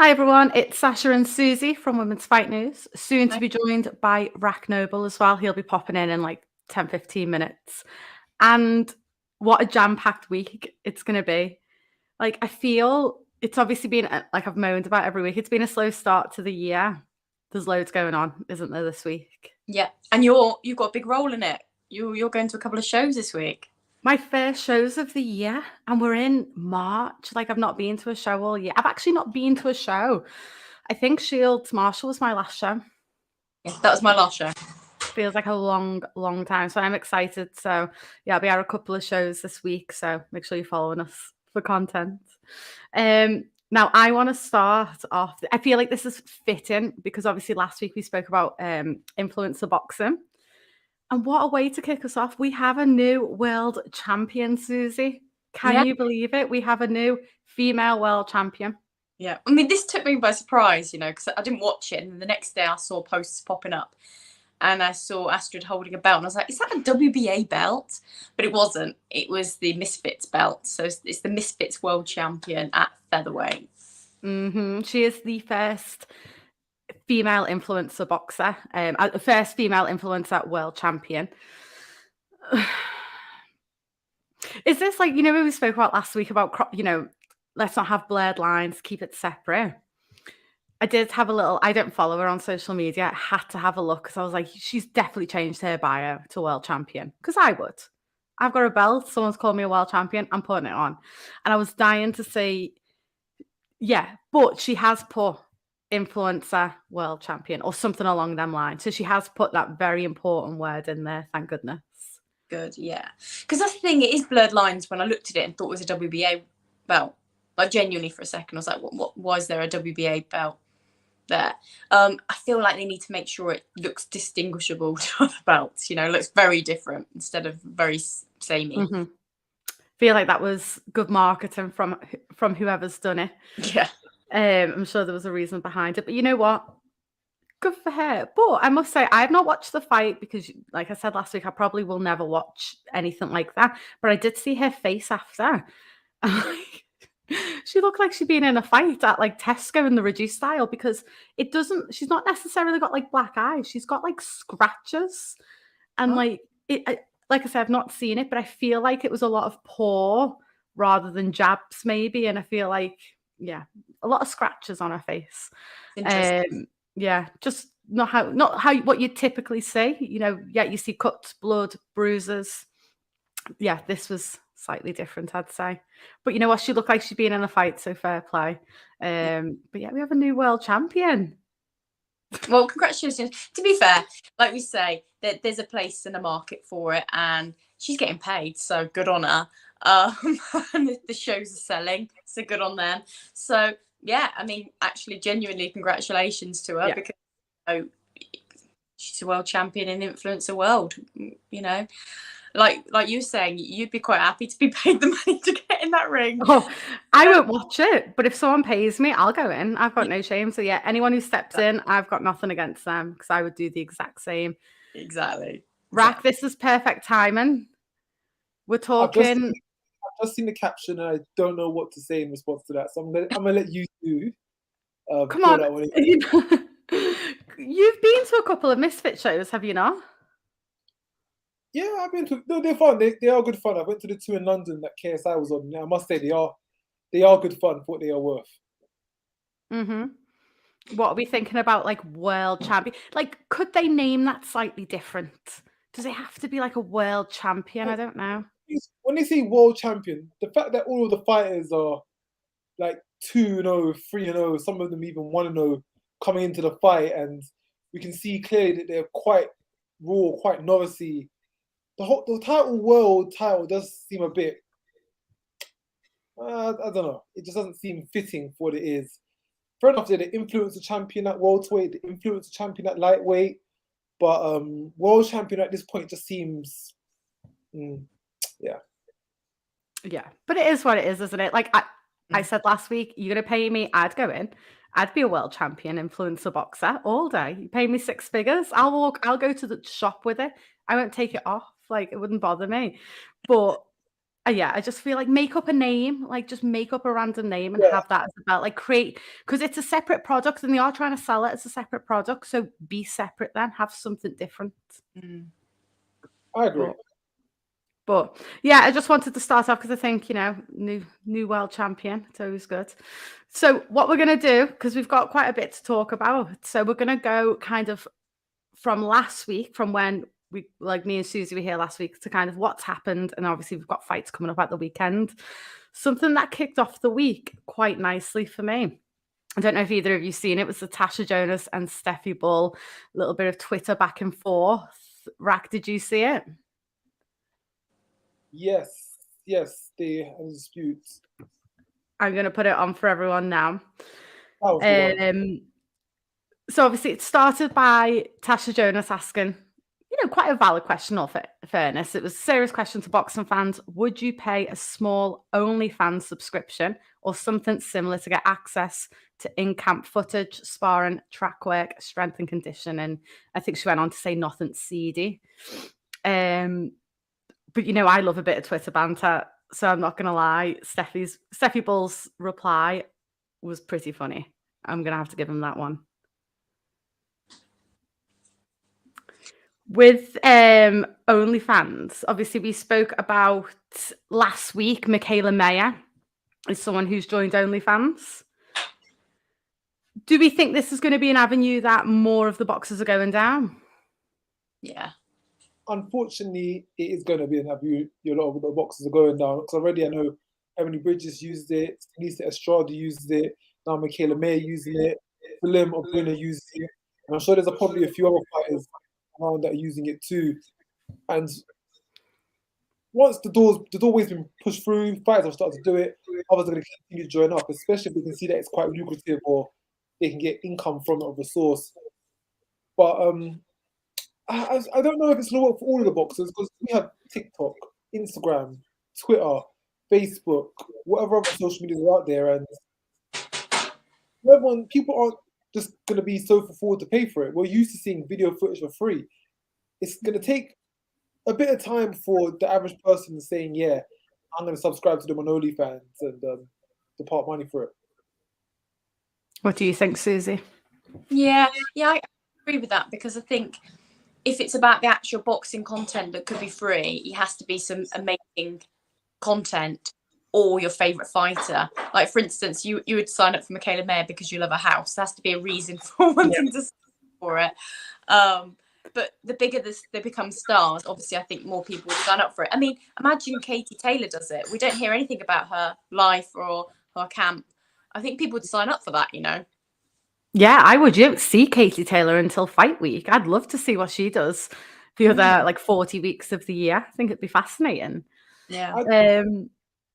Hi everyone, it's Sasha and Suzy from Women's Fight News, soon to Hi. be joined by Rack Noble as well. He'll be popping in like 10-15 minutes. And what a jam-packed week it's going to be. Like, I feel it's obviously been, like I've moaned about every week, it's been a slow start to the year. There's loads going on, isn't there, this week? Yeah, and you've got a big role in it. You're going to a couple of shows this week. My first shows of the year, and we're in March. Like, I've not been to a show all year. I've actually not been to a show. I think Shields Marshall was my last show. Yeah, that was my last show. Feels like a long time. So I'm excited. So yeah, I'll be at a couple of shows this week. So make sure you're following us for content. Now I want to start off. I feel like this is fitting because obviously last week we spoke about influencer boxing. And what a way to kick us off. We have a new world champion, Suzy. Can you believe it? We have a new female world champion. Yeah, I mean, this took me by surprise, because I didn't watch it. And the next day I saw posts popping up and I saw Astrid holding a belt. And I was like, is that a WBA belt? But it wasn't. It was the Misfits belt. So it's the Misfits world champion at featherweight. She is the first female influencer boxer, first female influencer world champion. Is this like, when we spoke about last week about, let's not have blurred lines, keep it separate. I did have I don't follow her on social media. I had to have a look because I was like, she's definitely changed her bio to world champion because I would. I've got a belt. Someone's called me a world champion. I'm putting it on. And I was dying to see, but she has put influencer world champion or something along them lines. So she has put that very important word in there. Thank goodness. Good, yeah. Because that's the thing, it is blurred lines. When I looked at it and thought it was a WBA belt, like genuinely for a second, I was like, why is there a WBA belt there? I feel like they need to make sure it looks distinguishable to other belts, looks very different instead of very samey. Mm-hmm. Feel like that was good marketing from whoever's done it. Yeah. I'm sure there was a reason behind it, but you know what? Good for her. But I must say, I've not watched the fight because, like I said last week, I probably will never watch anything like that. But I did see her face after. She looked like she'd been in a fight at like Tesco in the reduced style because she's not necessarily got like black eyes. She's got like scratches. And like I said, I've not seen it, but I feel like it was a lot of paw rather than jabs maybe. And I feel like, a lot of scratches on her face. Yeah, just not how what you typically see. You see cuts, blood, bruises. Yeah, this was slightly different, I'd say. But you know what? She looked like she'd been in a fight, so fair play. But yeah, we have a new world champion. Well, congratulations. To be fair, like we say, there's a place in the market for it, and she's getting paid, so good on her. And the shows are selling, so good on them. So yeah, I mean, actually, genuinely, congratulations to her because she's a world champion in the influencer world. Like you were saying, you'd be quite happy to be paid the money to get in that ring. Oh, I won't watch it, but if someone pays me, I'll go in. I've got no shame. So yeah, anyone who steps in, I've got nothing against them because I would do the exact same. Exactly. Rack, this is perfect timing. We're talking. I've just seen the caption and I don't know what to say in response to that. So I'm gonna let you do. Come on. You've been to a couple of Misfit shows, have you not? Yeah, I've been to. No, they're fun. They are good fun. I went to the two in London that KSI was on. I must say they are good fun for what they are worth. What are we thinking about, like world champion? Like, could they name that slightly different? Does it have to be like a world champion? I don't know. When they say world champion, the fact that all of the fighters are like 2-0, 3-0, some of them even 1-0 coming into the fight, and we can see clearly that they're quite raw, quite novice-y. The world title does seem a bit, I don't know. It just doesn't seem fitting for what it is. Fair enough, they're the influencer champion at welterweight, the influencer champion at lightweight, but world champion at this point just seems, yeah. But it is what it is, isn't it? Like I said last week, you're gonna pay me, I'd go in. I'd be a world champion influencer boxer all day. You pay me 6 figures, I'll go to the shop with it. I won't take it off. Like, it wouldn't bother me. But Yeah, I just feel like make up a name, like just make up a random name and Yeah. have that as a belt. Like create, because it's a separate product and they are trying to sell it as a separate product. So be separate then, have something different. I agree. But yeah, I just wanted to start off because I think, new world champion. It's always good. So what we're going to do, because we've got quite a bit to talk about. So we're going to go kind of from last week, from when me and Suzy were here last week, to kind of what's happened. And obviously we've got fights coming up at the weekend. Something that kicked off the week quite nicely for me. I don't know if either of you seen it. It was the Tasha, Jonas and Stefy Bull, a little bit of Twitter back and forth. Rak, did you see it? Yes, the disputes. I'm going to put it on for everyone now. That was the one. So obviously it started by Tasha Jonas asking, quite a valid question, all fairness. It was a serious question to boxing fans. Would you pay a small OnlyFans subscription or something similar to get access to in-camp footage, sparring, track work, strength and conditioning? I think she went on to say nothing seedy. But I love a bit of Twitter banter, so I'm not going to lie. Stefy Bull's reply was pretty funny. I'm going to have to give him that one. With OnlyFans, obviously we spoke about last week, Michaela Mayer is someone who's joined OnlyFans. Do we think this is going to be an avenue that more of the boxers are going down? Yeah. Unfortunately, it is going to be an avenue a lot of the boxers are going down. Because already I know Ebony Bridges used it, Lisa Estrada used it, now Michaela Mayer using it, William Ogbuna used it, and I'm sure there's probably a few other fighters around that are using it too. And once the doorway's been pushed through, fighters will start to do it. Others are going to continue to join up, especially if they can see that it's quite lucrative or they can get income from it of a source. But I don't know if it's going to work for all of the boxers because we have TikTok, Instagram, Twitter, Facebook, whatever other social media are out there, and people aren't just going to be so forward to pay for it. We're used to seeing video footage for free. It's going to take a bit of time for the average person saying, yeah, I'm going to subscribe to them on OnlyFans and depart money for it. What do you think, Suzy? Yeah, I agree with that because I think if it's about the actual boxing content that could be free, it has to be some amazing content or your favourite fighter. Like, for instance, you would sign up for Michaela Mayer because you love her house. There has to be a reason for wanting to sign for it. But the bigger they become stars, obviously, I think more people will sign up for it. I mean, imagine Katie Taylor does it. We don't hear anything about her life or her camp. I think people would sign up for that, Yeah, I would. You don't see Katie Taylor until fight week. I'd love to see what she does the other 40 weeks of the year. I think it'd be fascinating. Yeah.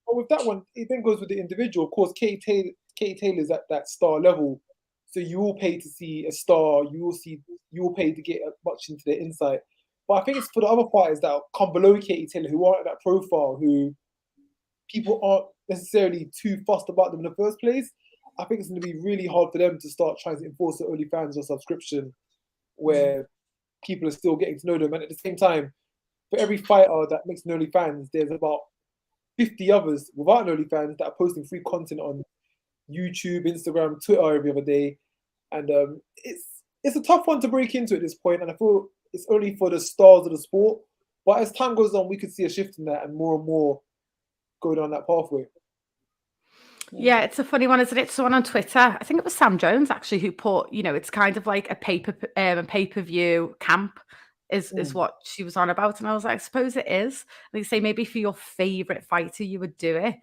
But with that one, it then goes with the individual. Of course, Katie Taylor's at that star level. So you will pay to see a star. You will pay to get much into their insight. But I think it's for the other fighters that come below Katie Taylor who aren't at that profile, who people aren't necessarily too fussed about them in the first place. I think it's going to be really hard for them to start trying to enforce the OnlyFans or subscription where people are still getting to know them. And at the same time, for every fighter that makes an OnlyFans, there's about 50 others without an OnlyFans that are posting free content on YouTube, Instagram, Twitter every other day. And it's a tough one to break into at this point, and I feel it's only for the stars of the sport. But as time goes on, we could see a shift in that and more go down that pathway. Yeah, it's a funny one, isn't it? Someone on Twitter, I think it was Sam Jones actually, who put, it's kind of like a pay-per-view camp is what she was on about. And I was like, I suppose it is. They say maybe for your favorite fighter, you would do it.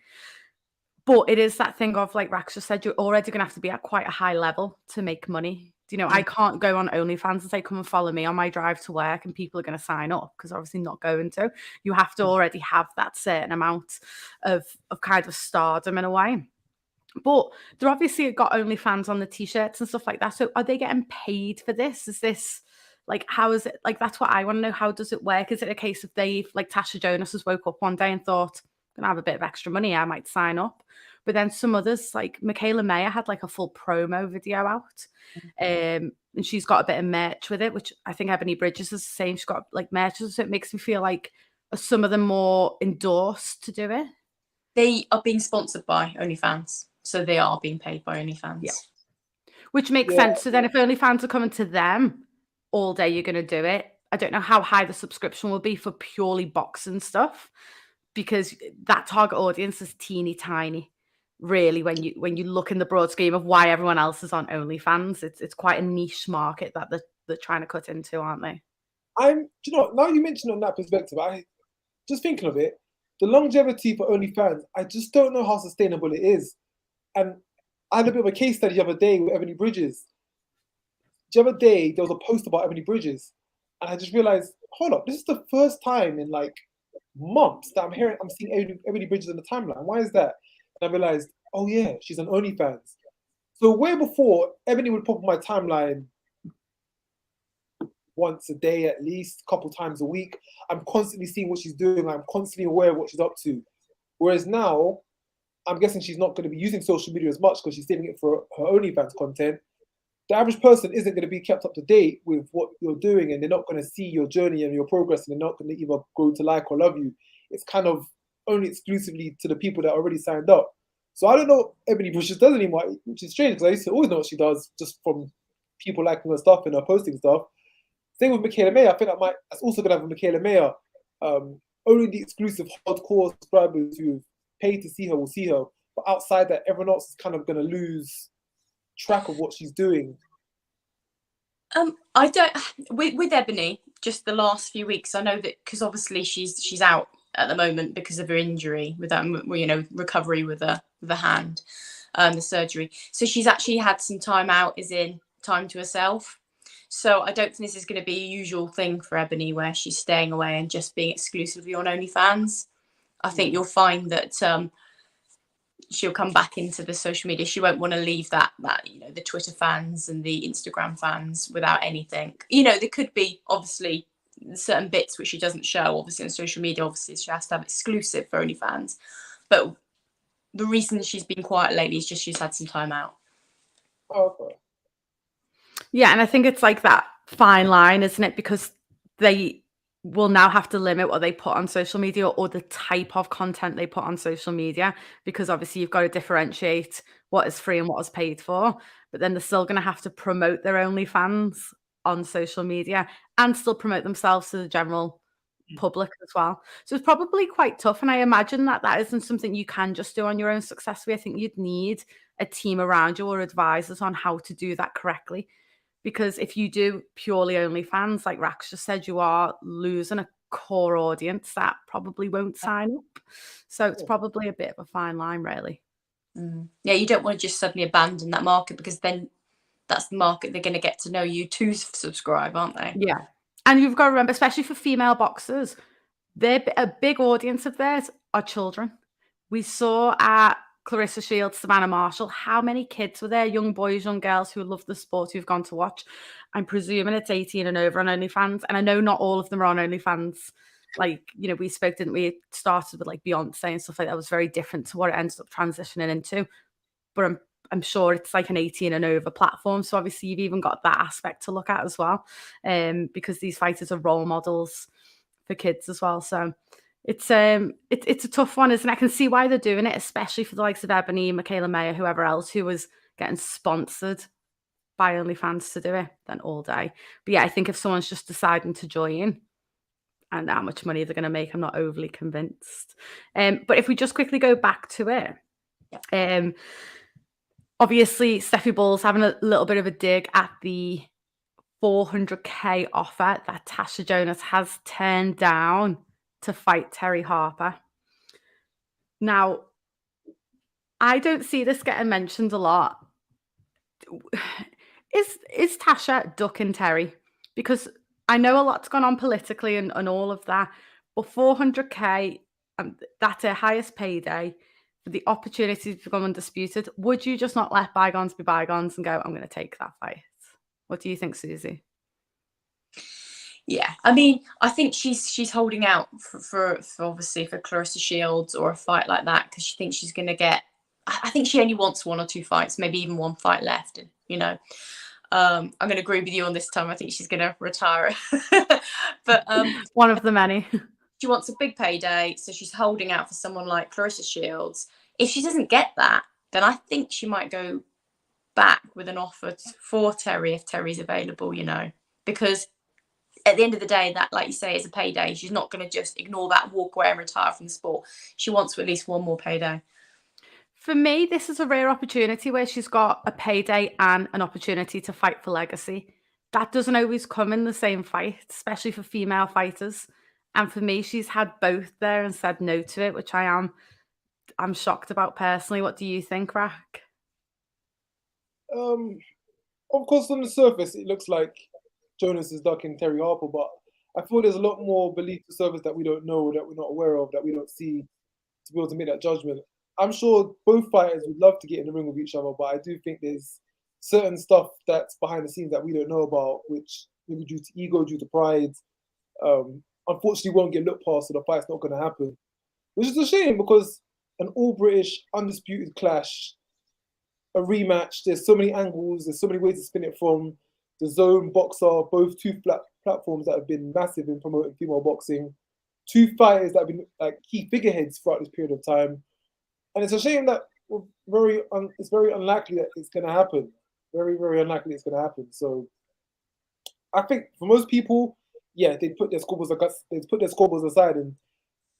But it is that thing of, like Rax just said, you're already going to have to be at quite a high level to make money. I can't go on OnlyFans and say, come and follow me on my drive to work and people are going to sign up because obviously not going to. You have to already have that certain amount of kind of stardom in a way. But they're obviously got OnlyFans on the t-shirts and stuff like that. So are they getting paid for this? Is this like, how is it? Like, that's what I want to know. How does it work? Is it a case of like Tasha Jonas has woke up one day and thought, I'm going to have a bit of extra money, I might sign up. But then some others, like Michaela Mayer, had like a full promo video out. And she's got a bit of merch with it, which I think Ebony Bridges is the same. She's got like merch. So it makes me feel like Are some of them more endorsed to do it? They are being sponsored by OnlyFans, so they are being paid by OnlyFans. Yeah. Which makes sense. So then if OnlyFans are coming to them all day, you're going to do it. I don't know how high the subscription will be for purely boxing stuff, because that target audience is teeny tiny. Really, when you look in the broad scheme of why everyone else is on OnlyFans, it's quite a niche market that they're trying to cut into, aren't they? Do you know, now you mentioned on that perspective, I just thinking of it, the longevity for OnlyFans, I just don't know how sustainable it is. And I had a bit of a case study the other day with Ebony Bridges. The other day, there was a post about Ebony Bridges, and I just realized, hold up, this is the first time in like months that I'm seeing Ebony Bridges on the timeline. Why is that? And I realized, oh yeah, she's on OnlyFans. So way before, Ebony would pop on my timeline once a day at least, a couple times a week. I'm constantly seeing what she's doing. I'm constantly aware of what she's up to. Whereas now, I'm guessing she's not going to be using social media as much because she's saving it for her OnlyFans content. The average person isn't going to be kept up to date with what you're doing, and they're not going to see your journey and your progress, and they're not going to either grow to like or love you. It's kind of only exclusively to the people that already signed up. So I don't know what Ebony Bridges does anymore, which is strange because I used to always know what she does just from people liking her stuff and her posting stuff. Same with Michaela Mayer. I think that's also going to have with Michaela Mayer. Only the exclusive hardcore subscribers who've paid to see her will see her. But outside that, everyone else is kind of going to lose track of what she's doing. I don't with Ebony, just the last few weeks, I know that because obviously she's out at the moment because of her injury with that, you know, recovery with the hand, the surgery. So she's actually had some time out, as in time to herself. So I don't think this is going to be a usual thing for Ebony where she's staying away and just being exclusively on OnlyFans. I think you'll find that she'll come back into the social media. She won't want to leave that, you know, the Twitter fans and the Instagram fans without anything. You know, there could be obviously certain bits which she doesn't show, obviously on social media. Obviously, she has to have exclusive for OnlyFans. But the reason she's been quiet lately is just she's had some time out. Okay. Yeah, and I think it's like that fine line, isn't it? Because they will now have to limit what they put on social media or the type of content they put on social media, because obviously you've got to differentiate what is free and what is paid for. But then they're still going to have to promote their OnlyFans on social media and still promote themselves to the general public as well. So it's probably quite tough. And I imagine that isn't something you can just do on your own successfully. I think you'd need a team around you or advisors on how to do that correctly. Because if you do purely OnlyFans, like Rax just said, you are losing a core audience that probably won't sign up. So it's probably a bit of a fine line, really. Yeah, you don't want to just suddenly abandon that market, because then that's the market they're going to get to know you to subscribe, aren't they? Yeah. And you've got to remember, especially for female boxers, a big audience of theirs are children. We saw at Clarissa Shields, Savannah Marshall, how many kids were there, young boys, young girls who love the sport, who've gone to watch. I'm presuming it's 18 and over on OnlyFans. And I know not all of them are on OnlyFans. Like, you know, we spoke, didn't we? It started with like Beyonce and stuff like that. It was very different to what it ended up transitioning into. But I'm sure it's like an 18 and over platform. So obviously you've even got that aspect to look at as well. Because these fighters are role models for kids as well. So it's a tough one, isn't it? I can see why they're doing it, especially for the likes of Ebony, Michaela Mayer, whoever else who was getting sponsored by OnlyFans to do it then all day. But yeah, I think if someone's just deciding to join and how much money they're going to make, I'm not overly convinced. But if we just quickly go back to it, obviously Stefy Bull's having a little bit of a dig at the $400K offer that Tasha Jonas has turned down to fight Terry Harper. Now, I don't see this getting mentioned a lot. Is Tasha ducking Terry? Because I know a lot's gone on politically and all of that, but $400K, that's her highest payday for the opportunity to become undisputed. Would you just not let bygones be bygones and go, I'm going to take that fight? What do you think, Suzy? Yeah, I mean, I think she's holding out for obviously for Clarissa Shields or a fight like that, because she thinks she's going to get. I think she only wants 1 or 2 fights, maybe even 1 fight left. And you know, I'm going to agree with you on this time. I think she's going to retire. But one of the many. She wants a big payday, so she's holding out for someone like Clarissa Shields. If she doesn't get that, then I think she might go back with an offer for Terry if Terry's available, you know, because at the end of the day, that, like you say, is a payday. She's not going to just ignore that, walk away and retire from the sport. She wants at least one more payday. For me, this is a rare opportunity where she's got a payday and an opportunity to fight for legacy. That doesn't always come in the same fight, especially for female fighters. And for me, she's had both there and said no to it, which I'm shocked about personally. What do you think, Rak? Of course, on the surface, it looks like Jonas is ducking Terry Harper, but I feel there's a lot more beneath the surface that we don't know, that we're not aware of, that we don't see to be able to make that judgment. I'm sure both fighters would love to get in the ring with each other, but I do think there's certain stuff that's behind the scenes that we don't know about, which maybe due to ego, due to pride, unfortunately won't get looked past, so the fight's not going to happen. Which is a shame because an all-British, undisputed clash, a rematch, there's so many angles, there's so many ways to spin it from. The Zone, Boxer, both two platforms that have been massive in promoting female boxing. Two fighters that have been like key figureheads throughout this period of time. And it's a shame that it's very unlikely that it's going to happen. Very, very unlikely it's going to happen. So I think for most people, yeah, they put their scoreboards aside and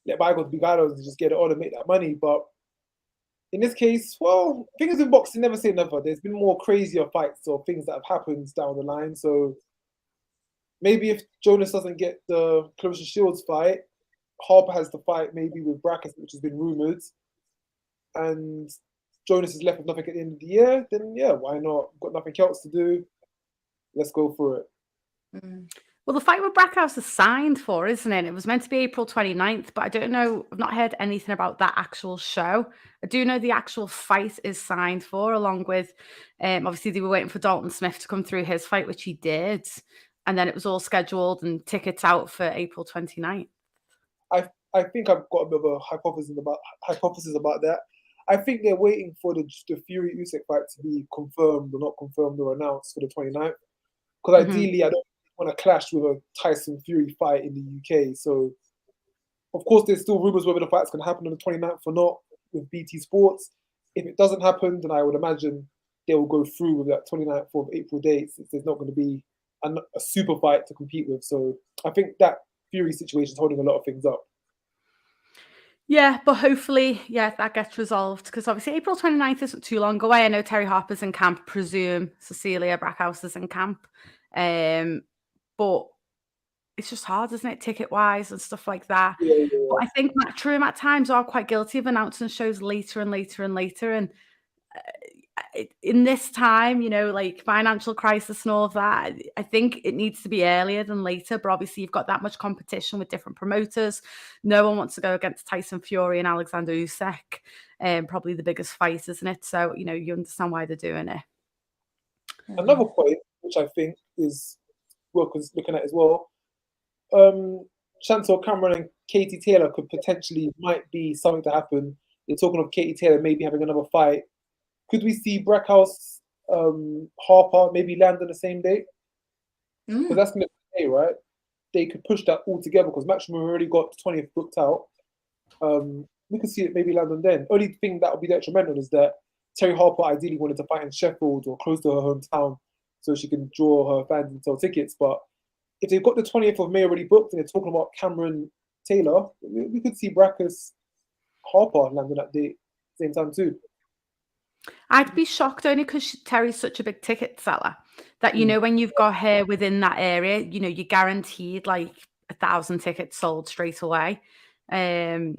let bygones be bygones and just get it on and make that money. But in this case, well, things in boxing never say never. There's been more crazier fights or things that have happened down the line. So maybe if Jonas doesn't get the Clarissa Shields fight, Harper has the fight maybe with Brackett, which has been rumoured, and Jonas is left with nothing at the end of the year, then yeah, why not? Got nothing else to do. Let's go for it. Well, the fight with Brackhouse is signed for, isn't it? It was meant to be April 29th, but I don't know. I've not heard anything about that actual show. I do know the actual fight is signed for, along with, obviously, they were waiting for Dalton Smith to come through his fight, which he did. And then it was all scheduled and tickets out for April 29th. I think I've got a bit of a hypothesis about that. I think they're waiting for the Fury Usyk fight to be confirmed or not confirmed or announced for the 29th. Because ideally, I don't want to clash with a Tyson Fury fight in the UK. So, of course, there's still rumours whether the fight's going to happen on the 29th or not with BT Sports. If it doesn't happen, then I would imagine they will go through with that 29th of April date since there's not going to be a super fight to compete with. So I think that Fury situation is holding a lot of things up. Yeah, but hopefully, yeah, that gets resolved because obviously April 29th isn't too long away. I know Terry Harper's in camp, presume Cecilia Brackhouse is in camp. But it's just hard, isn't it, ticket-wise and stuff like that. Yeah. But I think Matchroom at times are quite guilty of announcing shows later and later and later. And in this time, you know, like financial crisis and all of that, I think it needs to be earlier than later. But obviously, you've got that much competition with different promoters. No one wants to go against Tyson Fury and Alexander Usyk, probably the biggest fight, isn't it? So, you know, you understand why they're doing it. Another point, which I think is worth looking at as well, Chantelle Cameron and Katie Taylor might be something to happen. They're talking of Katie Taylor maybe having another fight. Could we see Brackhouse, Harper maybe land on the same day? Because that's going to be right. They could push that all together because Matchroom already got the 20th booked out. We could see it maybe land on then. Only thing that would be detrimental is that Terry Harper ideally wanted to fight in Sheffield or close to her hometown so she can draw her fans and sell tickets. But if they've got the 20th of May already booked and they're talking about Cameron Taylor, we could see Brackhouse Harper land on that date same time too. I'd be shocked only because Terry's such a big ticket seller that, you know, when you've got her within that area, you know, you're guaranteed like 1,000 tickets sold straight away. But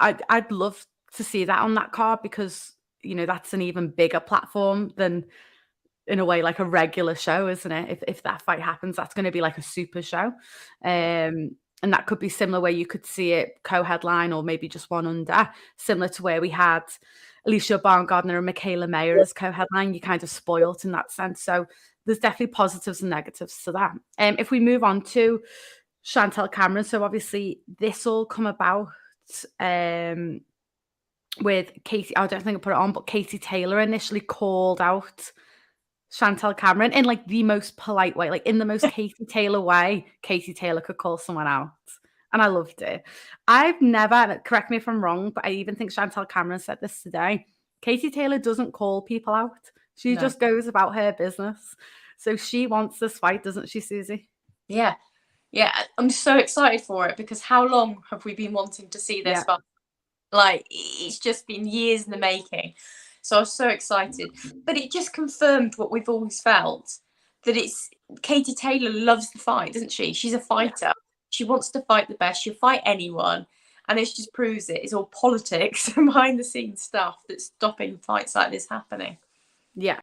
I'd love to see that on that card because, you know, that's an even bigger platform than, in a way, like a regular show, isn't it? If that fight happens, that's going to be like a super show. And that could be similar where you could see it co-headline or maybe just one under, similar to where we had Alycia Baumgardner and Michaela Mayer as co-headline. You're kind of spoilt in that sense. So there's definitely positives and negatives to that. If we move on to Chantelle Cameron, so obviously this all come about with Katie. I don't think I put it on, but Katie Taylor initially called out Chantelle Cameron in like the most polite way, like in the most Katie Taylor way Katie Taylor could call someone out. and I loved it. I've never, correct me if I'm wrong, but I even think Chantelle Cameron said this today. Katie Taylor doesn't call people out. She just goes about her business. So she wants this fight, doesn't she, Suzy? Yeah. Yeah, I'm so excited for it because how long have we been wanting to see this fight? Like, it's just been years in the making. So I was so excited. But it just confirmed what we've always felt, that it's Katie Taylor loves the fight, doesn't she? She's a fighter. She wants to fight the best. She'll fight anyone. And this just proves it. It's all politics and behind the scenes stuff that's stopping fights like this happening. Yeah.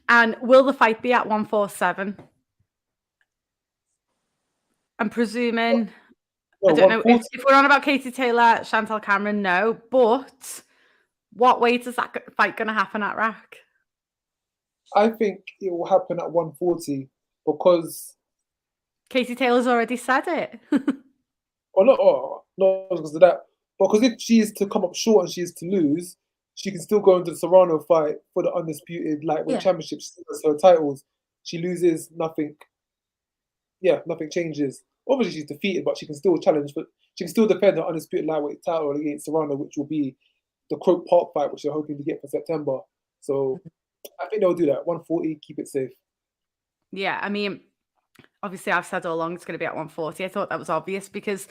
And will the fight be at 147? I'm presuming... I don't know if we're on about Katie Taylor, Chantelle Cameron, no. But what weight is that fight going to happen at, Rak? I think it will happen at 140 because Katie Taylor's already said it. not because of that. Because if she is to come up short and she is to lose, she can still go into the Serrano fight for the undisputed lightweight championship. She has her titles. She loses, nothing. Yeah, nothing changes. Obviously, she's defeated, but she can still challenge. But she can still defend her undisputed lightweight title against Serrano, which will be the Croke Park fight, which they're hoping to get for September. So I think they'll do that. 140, keep it safe. Yeah, I mean, obviously, I've said all along it's going to be at 140. I thought that was obvious because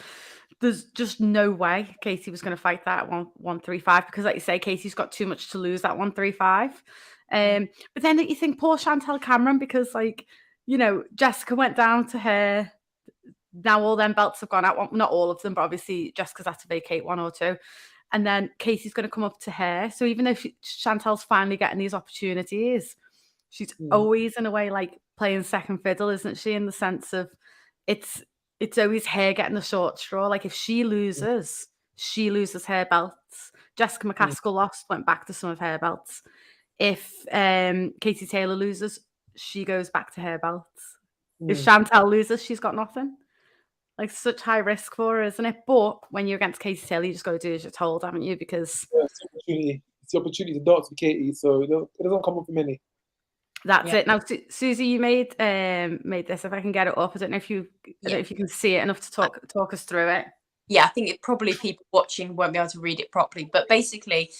there's just no way Katie was going to fight that at 135 because, like you say, Katie's got too much to lose at 135. But then you think poor Chantelle Cameron because, like, you know, Jessica went down to her. Now all them belts have gone out. Not all of them, but obviously Jessica's had to vacate one or two. And then Katie's going to come up to her. So even though Chantelle's finally getting these opportunities, she's always in a way like playing second fiddle, isn't she? In the sense of it's always her getting the short straw. Like if she loses her belts. Jessica McCaskill lost, went back to some of her belts. If Katie Taylor loses, she goes back to her belts. If Chantelle loses, she's got nothing. Like such high risk for her, isn't it? But when you're against Katie Taylor, you just got to do as you're told, haven't you? Because it's the opportunity to dance with Katie, so it doesn't come up for many. That's it. Now, Suzy, you made this. If I can get it up, I don't know if you can see it enough to talk us through it. Yeah, I think probably people watching won't be able to read it properly. But basically,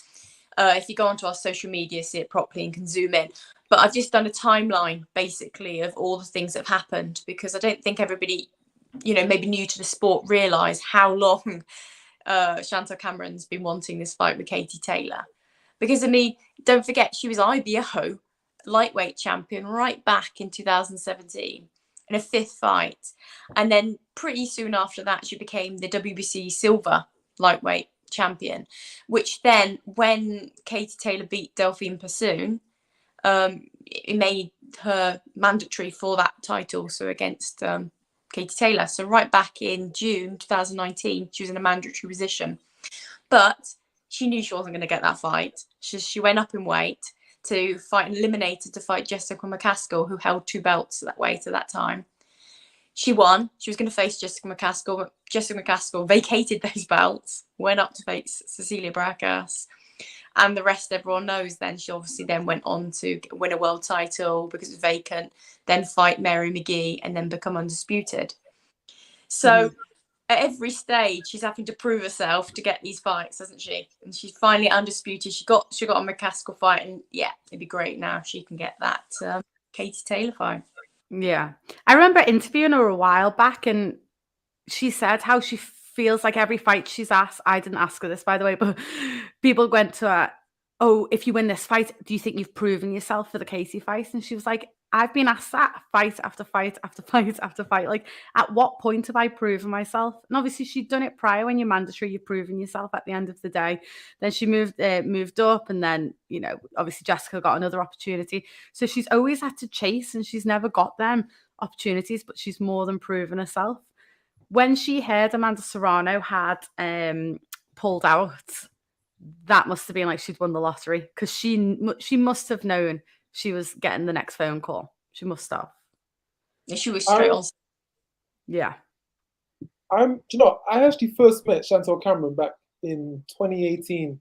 if you go onto our social media, see it properly and can zoom in. But I've just done a timeline, basically, of all the things that have happened because I don't think everybody, you know, maybe new to the sport, realise how long Chantelle Cameron's been wanting this fight with Katie Taylor. Because, I mean, don't forget, she was IBO lightweight champion right back in 2017 in a 5th fight. And then pretty soon after that, she became the WBC silver lightweight champion, which then, when Katie Taylor beat Delphine Persoon, it made her mandatory for that title, so against Katie Taylor. So right back in June 2019, she was in a mandatory position. But she knew she wasn't going to get that fight. She went up in weight to fight and eliminated to fight Jessica McCaskill, who held 2 belts that weight at that time. She won. She was going to face Jessica McCaskill, but Jessica McCaskill vacated those belts, went up to face Cecilia Bragas. And the rest everyone knows then. She obviously then went on to win a world title because it's vacant, then fight Mary McGee and then become undisputed. So at every stage, she's having to prove herself to get these fights, hasn't she? And she's finally undisputed. She got a McCaskill fight, and yeah, it'd be great now if she can get that Katie Taylor fight. Yeah. I remember interviewing her a while back, and she said how she feels like every fight she's asked, I didn't ask her this, by the way, but people went to her, oh, if you win this fight, do you think you've proven yourself for the Katie fight? And she was like, I've been asked that fight after fight after fight after fight. Like, at what point have I proven myself? And obviously, she'd done it prior. When you're mandatory, you've proven yourself at the end of the day. Then she moved up, and then, you know, obviously Jessica got another opportunity. So she's always had to chase, and she's never got them opportunities, but she's more than proven herself. When she heard Amanda Serrano had pulled out, that must have been like she'd won the lottery, because she must have known she was getting the next phone call. She must have. Yeah, she was straight on. Yeah. Do you know, I actually first met Chantelle Cameron back in 2018,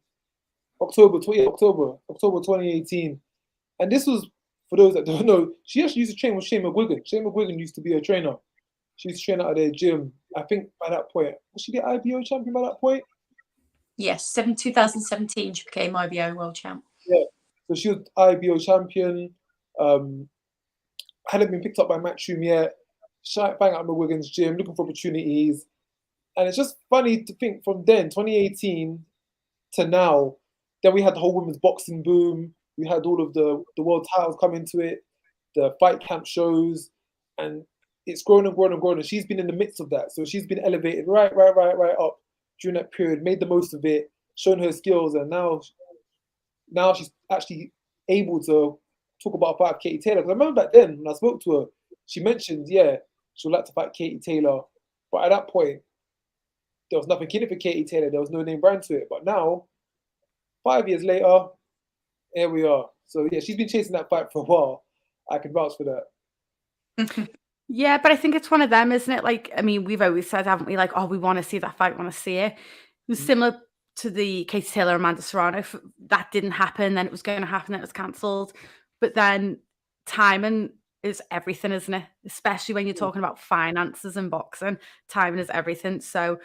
October 2018. And this was, for those that don't know, she actually used to train with Shane McGuigan. Shane McGuigan used to be her trainer. She was training out of their gym. I think by that point, was she the IBO champion by that point? Yes, 2017 she became IBO world champ. Yeah. So she was IBO champion. Hadn't been picked up by Matchroom yet. Bang out in the Wiggins gym, looking for opportunities. And it's just funny to think from then, 2018 to now, then we had the whole women's boxing boom. We had all of the world titles come into it, the fight camp shows, and it's grown and grown and grown. And she's been in the midst of that. So she's been elevated right up during that period, made the most of it, shown her skills, and now she's actually able to talk about a fight with Katie Taylor. Because I remember back then when I spoke to her, she mentioned, yeah, she would like to fight Katie Taylor. But at that point, there was nothing in it for Katie Taylor. There was no name brand to it. But now, 5 years later, here we are. So yeah, she's been chasing that fight for a while. I can vouch for that. Yeah, but I think it's one of them, isn't it? Like, I mean, we've always said, haven't we? Like, oh, we want to see that fight, want to see it. It was similar to the Katie Taylor Amanda Serrano. That didn't happen, then it was going to happen, then it was cancelled. But then timing is everything, isn't it? Especially when you're talking about finances and boxing, timing is everything. So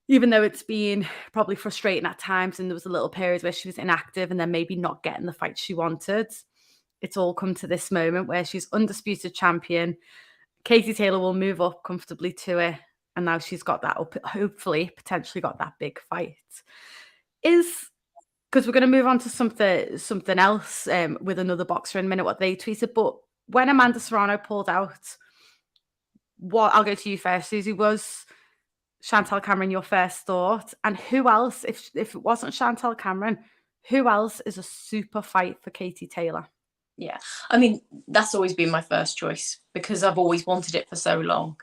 even though it's been probably frustrating at times, and there was a little period where she was inactive and then maybe not getting the fight she wanted, it's all come to this moment where she's undisputed champion. Katie Taylor will move up comfortably to it, and now she's got that up, hopefully, potentially got that big fight. Because we're going to move on to something else with another boxer in a minute, what they tweeted. But when Amanda Serrano pulled out, I'll go to you first, Suzy, was Chantelle Cameron your first thought? And who else, if it wasn't Chantelle Cameron, who else is a super fight for Katie Taylor? Yeah, I mean, that's always been my first choice because I've always wanted it for so long.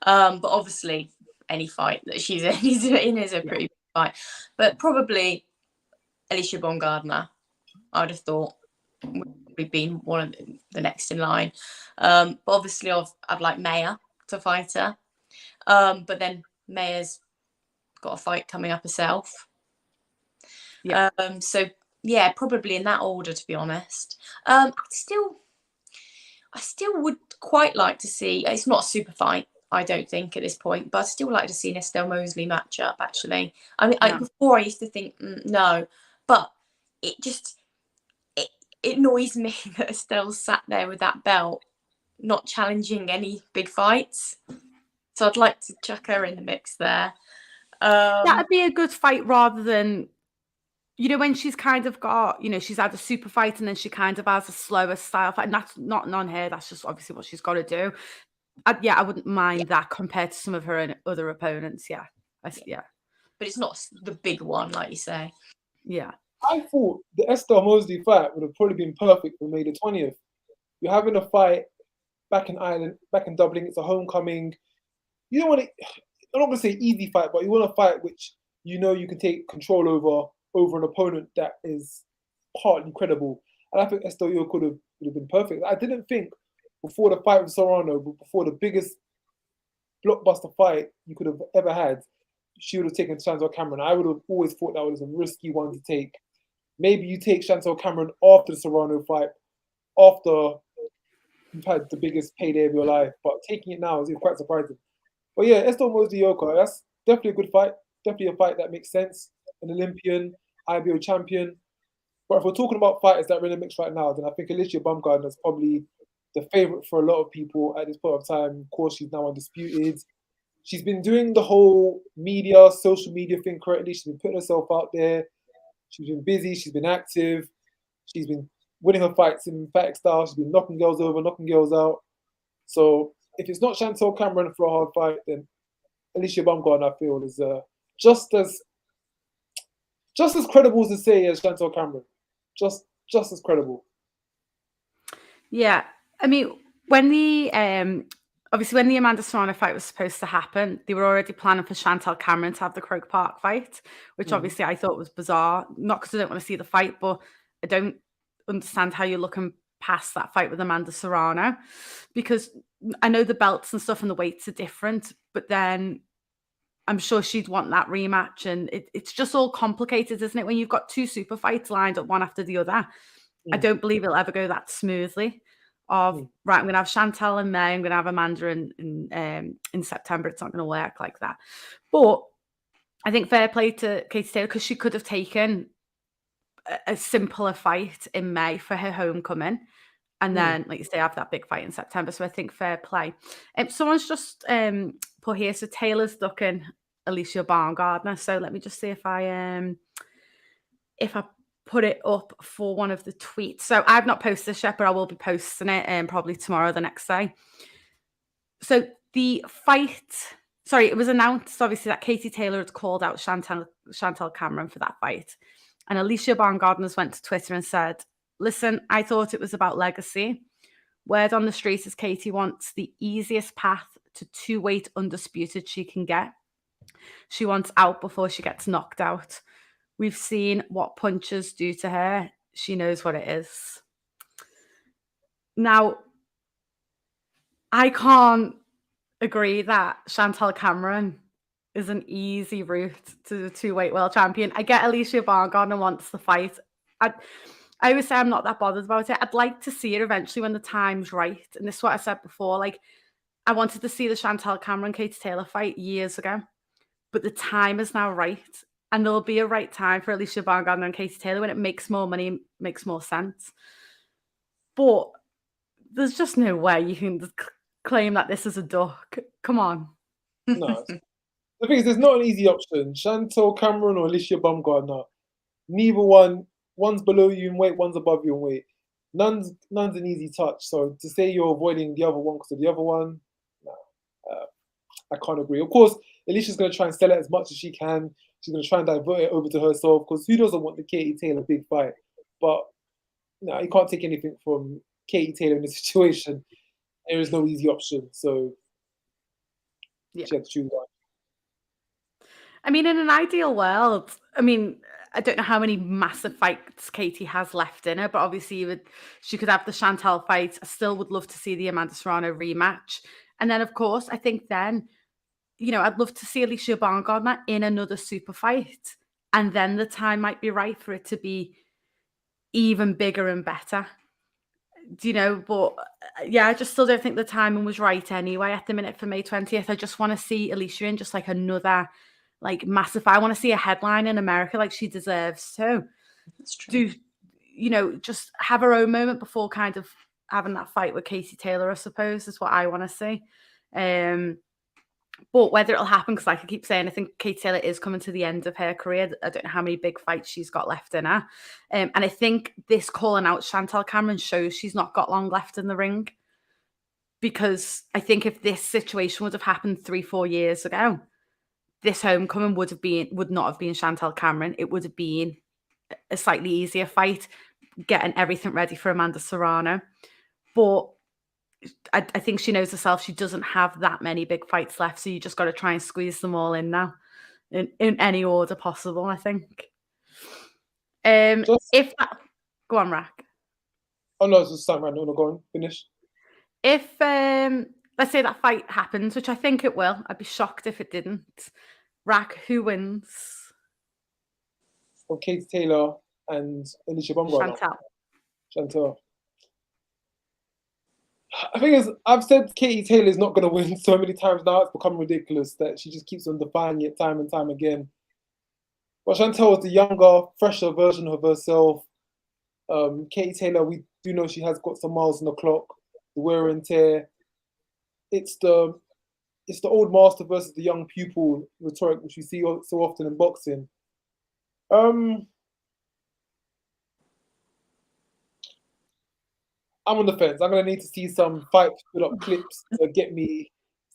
But obviously, any fight that she's in is a pretty big fight. But probably Alycia Baumgardner, I'd have thought, would have been one of the next in line. But obviously, I'd like Maya to fight her. But then Maya's got a fight coming up herself. Yeah. So yeah, probably in that order, to be honest. I still would quite like to see. It's not a super fight, I don't think, at this point, but I'd still like to see an Estelle Mosley match up. Actually, I mean, before I used to think no, but it annoys me that Estelle sat there with that belt, not challenging any big fights. So I'd like to chuck her in the mix there. That'd be a good fight rather than, you know, when she's kind of got, you know, she's had a super fight and then she kind of has a slower style fight. And that's not on her. That's just obviously what she's got to do. I wouldn't mind that compared to some of her other opponents. Yeah. But it's not the big one, like you say. Yeah. I thought the Estelle Mosley fight would have probably been perfect for May the 20th. You're having a fight back in Ireland, back in Dublin. It's a homecoming. You don't want to, I'm not going to say easy fight, but you want a fight which you know you can take control over an opponent that is partly credible. And I think Estelle would have been perfect. I didn't think before the fight with Serrano, before the biggest blockbuster fight you could have ever had, she would have taken Chantelle Cameron. I would have always thought that was a risky one to take. Maybe you take Chantelle Cameron after the Serrano fight, after you've had the biggest payday of your life. But taking it now is quite surprising. But yeah, Estelle Mosley Yoka, that's definitely a good fight. Definitely a fight that makes sense. An Olympian, IBO champion. But if we're talking about fighters that are in the mix right now, then I think Alycia Baumgardner is probably the favourite for a lot of people at this point of time. Of course, she's now undisputed. She's been doing the whole media, social media thing correctly. She's been putting herself out there. She's been busy. She's been active. She's been winning her fights in emphatic style. She's been knocking girls over, knocking girls out. So if it's not Chantelle Cameron for a hard fight, then Alycia Baumgardner, I feel, is just as credible to say as Chantelle Cameron. Just as credible. Yeah. I mean, when the obviously when the Amanda Serrano fight was supposed to happen, they were already planning for Chantelle Cameron to have the Croke Park fight, which obviously I thought was bizarre. Not because I don't want to see the fight, but I don't understand how you're looking past that fight with Amanda Serrano, because I know the belts and stuff and the weights are different, but then I'm sure she'd want that rematch, and it's just all complicated, isn't it? When you've got two super fights lined up one after the other, I don't believe it'll ever go that smoothly. of right, I'm gonna have Chantelle in May, I'm gonna have Amanda in September. It's not gonna work like that. But I think fair play to Katie Taylor, because she could have taken a simpler fight in May for her homecoming, and then, like you say, have that big fight in September. So I think fair play. Someone's just put here, so Taylor's ducking Alycia Baumgardner. So let me just see if I put it up for one of the tweets. So I've not posted this yet, but I will be posting it probably tomorrow, the next day. So the fight, sorry, it was announced obviously that Katie Taylor had called out Chantelle Cameron for that fight. And Alycia Baumgardner went to Twitter and said, listen, I thought it was about legacy. Word on the street is Katie wants the easiest path to 2-weight undisputed she can get. She wants out before she gets knocked out. We've seen what punches do to her. She knows what it is. Now, I can't agree that Chantelle Cameron is an easy route to the 2-weight world champion. I get Alycia Baumgardner wants the fight. I always say I'm not that bothered about it. I'd like to see it eventually when the time's right. And this is what I said before. Like, I wanted to see the Chantelle Cameron Katie Taylor fight years ago, but the time is now right. And there'll be a right time for Alycia Baumgardner and Katie Taylor when it makes more money, makes more sense. But there's just no way you can claim that this is a duck. Come on. No. The thing is, there's not an easy option. Chantelle Cameron or Alycia Baumgardner. Neither one. One's below you in weight, one's above you in weight. None's an easy touch. So to say you're avoiding the other one because of the other one, I can't agree. Of course, Alicia's going to try and sell it as much as she can. She's going to try and divert it over to herself, because who doesn't want the Katie Taylor big fight? But no, you can't take anything from Katie Taylor in this situation. There is no easy option. So she had to choose one. I mean, in an ideal world, I mean, I don't know how many massive fights Katie has left in her, but obviously she could have the Chantelle fight. I still would love to see the Amanda Serrano rematch. And then, of course, I think then, you know, I'd love to see Alycia Baumgardner in another super fight. And then the time might be right for it to be even bigger and better. Do you know? But yeah, I just still don't think the timing was right anyway at the minute for May 20th. I just want to see Alycia in just like another like massive. I want to see a headline in America like she deserves to. That's true. Do, you know, just have her own moment before kind of having that fight with Katie Taylor, I suppose, is what I want to see. But whether it'll happen, because like I keep saying, I think Katie Taylor is coming to the end of her career. I don't know how many big fights she's got left in her. And I think this calling out Chantelle Cameron shows she's not got long left in the ring. Because I think if this situation would have happened 3-4 years ago, this homecoming would not have been Chantelle Cameron. It would have been a slightly easier fight, getting everything ready for Amanda Serrano. But I think she knows herself. She doesn't have that many big fights left, so you just got to try and squeeze them all in now, in any order possible, I think. Go on, Rak. Oh no, it's just something right now. Go on, finish. If let's say that fight happens, which I think it will, I'd be shocked if it didn't. Rak, who wins? From Katie Taylor and Alycia Baumgardner. Chantelle. I think I've said Katie Taylor is not going to win so many times now. It's become ridiculous that she just keeps on defying it time and time again. But Chantelle is the younger, fresher version of herself. Katie Taylor, we do know she has got some miles on the clock, the wear and tear. It's the old master versus the young pupil rhetoric, which we see so often in boxing. I'm on the fence. I'm going to need to see some fight-put-up clips to get me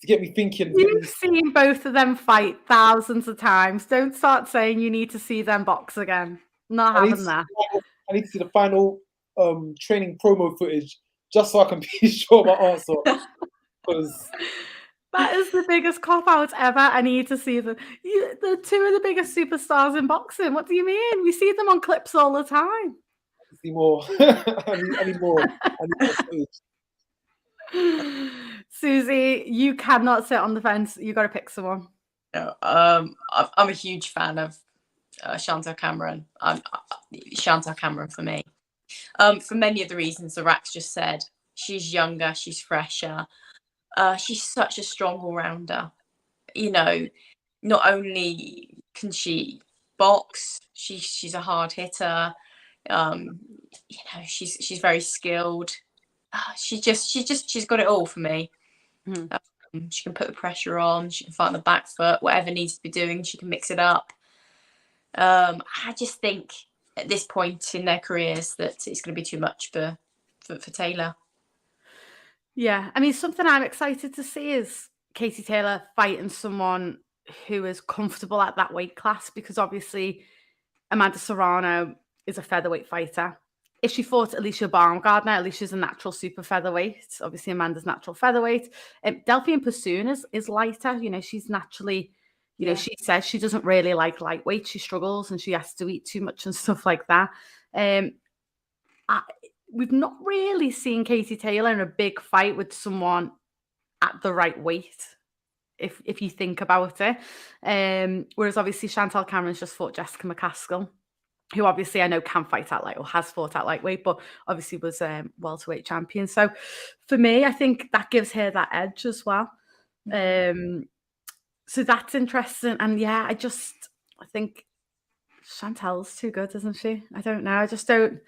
thinking. You've seen both of them fight thousands of times. Don't start saying you need to see them box again. Not having that. I need to see the final training promo footage just so I can be sure of my answer. Because that is the biggest cop-out ever. I need to see them. The two of the biggest superstars in boxing. What do you mean? We see them on clips all the time. See more. I need more. Suzy, you cannot sit on the fence. You got to pick someone. No, I'm a huge fan of Chantelle Cameron. Chantelle Cameron for me. For many of the reasons the Rak's just said. She's younger. She's fresher. She's such a strong all-rounder. You know, not only can she box, she's a hard hitter. You know, she's very skilled. She's got it all for me. She can put the pressure on. She can fight on the back foot. Whatever needs to be doing, she can mix it up. I just think at this point in their careers that it's going to be too much for Taylor. Yeah, I mean, something I'm excited to see is Katie Taylor fighting someone who is comfortable at that weight class, because obviously Amanda Serrano is a featherweight fighter. If she fought Alycia Baumgardner, Alicia's a natural super featherweight. Obviously, Amanda's natural featherweight. Delphine Pursoon is lighter. You know, she's naturally, you know, she says she doesn't really like lightweight. She struggles and she has to eat too much and stuff like that. We've not really seen Katie Taylor in a big fight with someone at the right weight, if you think about it. Whereas obviously Chantelle Cameron's just fought Jessica McCaskill, who obviously I know can fight at light, or has fought at lightweight, but obviously was welterweight champion. So for me, I think that gives her that edge as well. So that's interesting. And yeah, I think Chantelle's too good, isn't she? I don't know. I just don't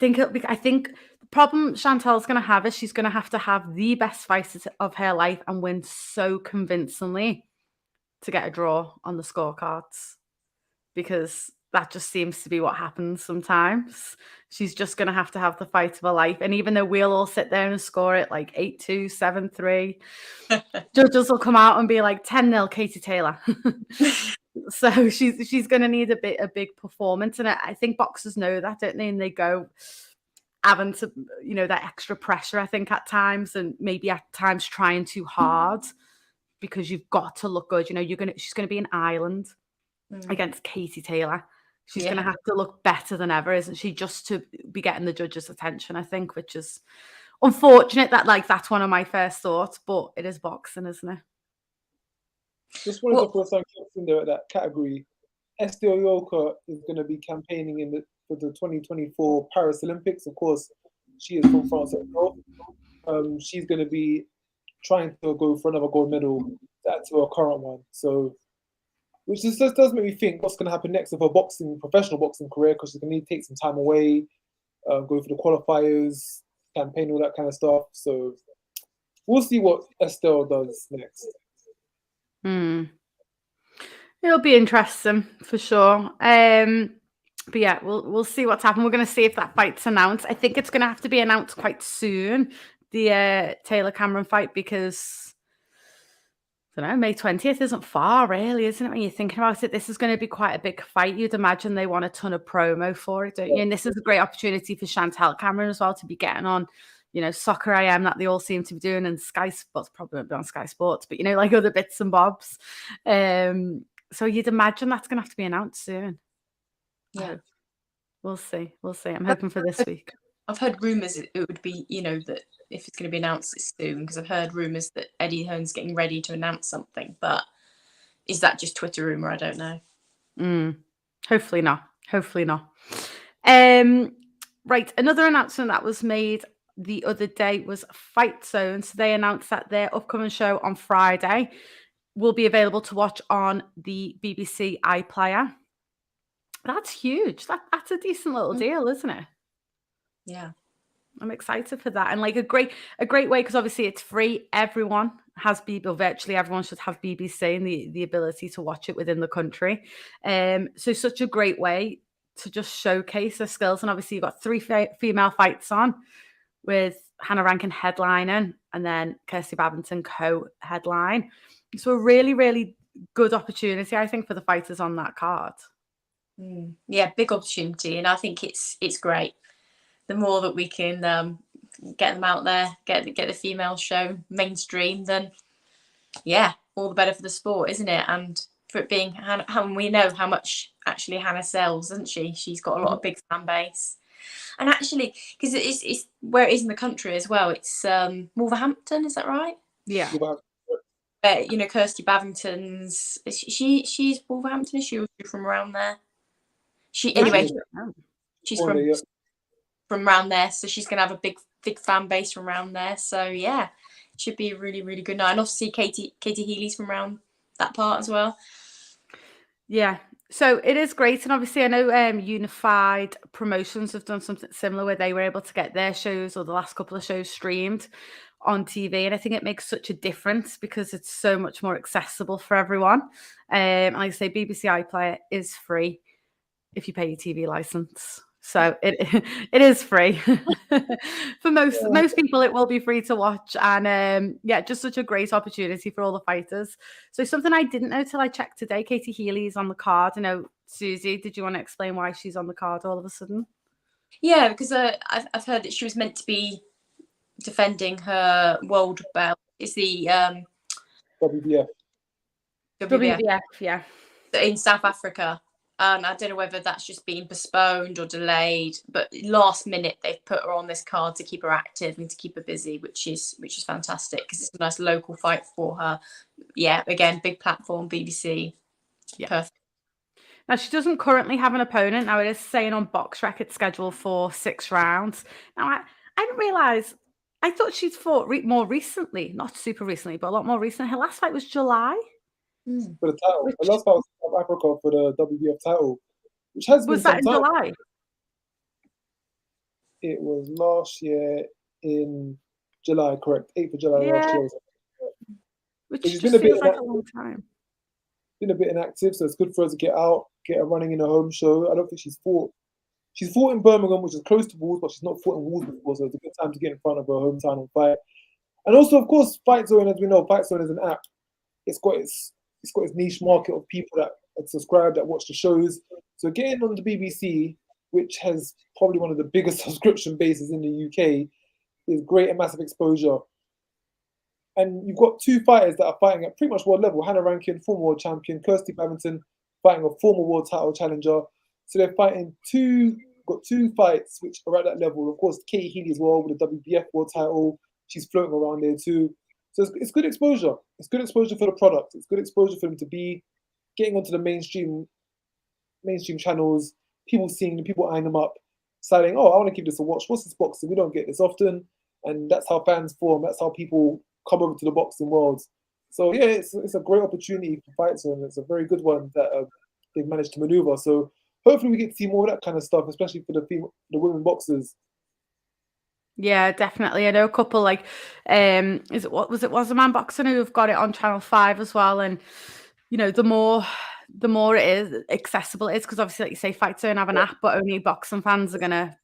think it'll be. I think the problem Chantelle's going to have is she's going to have the best fight of her life and win so convincingly to get a draw on the scorecards, because that just seems to be what happens sometimes. She's just going to have the fight of her life. And even though we'll all sit there and score it like 8-2, 7-3, judges will come out and be like 10-0 Katie Taylor. So she's going to need a big performance. And I think boxers know that, don't they? And they go having to, you know, that extra pressure, I think, at times, and maybe at times trying too hard, because you've got to look good. You know, she's going to be an island against Katie Taylor. She's going to have to look better than ever, isn't she? Just to be getting the judges' attention, I think, which is unfortunate. That's one of my first thoughts, but it is boxing, isn't it? Just wanted to put some kids in there at that category. Esther Yoka is going to be campaigning for the 2024 Paris Olympics. Of course, she is from France herself. She's going to be trying to go for another gold medal to add to her current one. So, which just does make me think what's going to happen next with her professional boxing career, because she's going to need to take some time away, go for the qualifiers, campaign, all that kind of stuff. So we'll see what Estelle does next. It'll be interesting for sure. But yeah, we'll see what's happened. We're going to see if that fight's announced. I think it's going to have to be announced quite soon, the Taylor Cameron fight, because I don't know, May 20th isn't far, really, isn't it? When you're thinking about it, this is going to be quite a big fight. You'd imagine they want a ton of promo for it, don't you? And this is a great opportunity for Chantelle Cameron as well to be getting on, you know, Soccer IM that they all seem to be doing, and Sky Sports, probably won't be on Sky Sports, but, you know, like other bits and bobs. So you'd imagine that's going to have to be announced soon. Yeah. We'll see. I'm hoping for this week. I've heard rumours it would be, you know, that if it's going to be announced soon, because I've heard rumours that Eddie Hearn's getting ready to announce something, but is that just Twitter rumour? I don't know. Hopefully not. Right, another announcement that was made the other day was FightZone. So they announced that their upcoming show on Friday will be available to watch on the BBC iPlayer. That's huge. That's a decent little deal, isn't it? Yeah. I'm excited for that. And like a great way, because obviously it's free. Everyone has BBC, or virtually everyone should have BBC and the ability to watch it within the country. So such a great way to just showcase their skills. And obviously you've got 3 female fights on, with Hannah Rankin headlining and then Kirstie Bavvington co-headline. So a really, really good opportunity, I think, for the fighters on that card. Yeah, big opportunity. And I think it's great. The more that we can get them out there, get the female show mainstream, then yeah, all the better for the sport, isn't it? And for it being Hannah, we know how much actually Hannah sells, doesn't she? She's got a lot of big fan base. And actually, because it's where it is in the country as well. It's Wolverhampton, is that right? Yeah. You know, Kirstie Bavvington's. She's Wolverhampton. Is she from around there? She's from. from around there. So she's going to have a big fan base from around there. So yeah, it should be a really, really good night. And obviously Katie Healy's from around that part as well. Yeah. So it is great. And obviously I know Unified Promotions have done something similar where they were able to get their shows or the last couple of shows streamed on TV. And I think it makes such a difference because it's so much more accessible for everyone. Like I say, BBC iPlayer is free if you pay your TV license. So it is free for most people. It will be free to watch, and just such a great opportunity for all the fighters. So something I didn't know till I checked today: Katie Healy is on the card. I know, Suzy, did you want to explain why she's on the card all of a sudden? Yeah, because I've heard that she was meant to be defending her world belt. It's the WBF. WBF, yeah, in South Africa. And I don't know whether that's just been postponed or delayed, but last minute they've put her on this card to keep her active and to keep her busy, which is fantastic because it's a nice local fight for her. Yeah, again, big platform, BBC. Yeah. Perfect. Now, she doesn't currently have an opponent. Now, it is saying on BoxRec it's scheduled for 6 rounds. Now, I didn't realise, I thought she'd fought more recently, not super recently, but a lot more recently. Her last fight was July. For the title. The last fight was South Africa for the WBF title, which has been some time. Was that in July? It was last year in July, correct? 8th of July last year. Which just feels like a long time. Been a bit inactive, so it's good for her to get out, get her running in a home show. I don't think she's fought. She's fought in Birmingham, which is close to Wolves, but she's not fought in Wolves before, so it's a good time to get in front of her hometown and fight. And also, of course, FightZone, as we know, FightZone is an app. It's got its niche market of people that subscribe, that watch the shows. So getting on the BBC, which has probably one of the biggest subscription bases in the UK, is great and massive exposure. And you've got 2 fighters that are fighting at pretty much world level. Hannah Rankin, former world champion, Kirstie Bavvington, fighting a former world title challenger. So they're fighting got 2 fights which are at that level. Of course, Katie Healy as well with the WBF world title. She's floating around there too. So it's good exposure. It's good exposure for the product. It's good exposure for them to be getting onto the mainstream channels, people seeing them, people eyeing them up, deciding, oh, I want to give this a watch. What's this boxing? We don't get this often. And that's how fans form. That's how people come over to the boxing world. So yeah, it's a great opportunity for FightZone. It's a very good one that they've managed to maneuver. So hopefully we get to see more of that kind of stuff, especially for the women boxers. Yeah, definitely. I know a couple like was a man boxing who have got it on Channel 5 as well. And you know, the more it is accessible it is, because obviously, like you say, FightZone have an app, but only boxing fans are gonna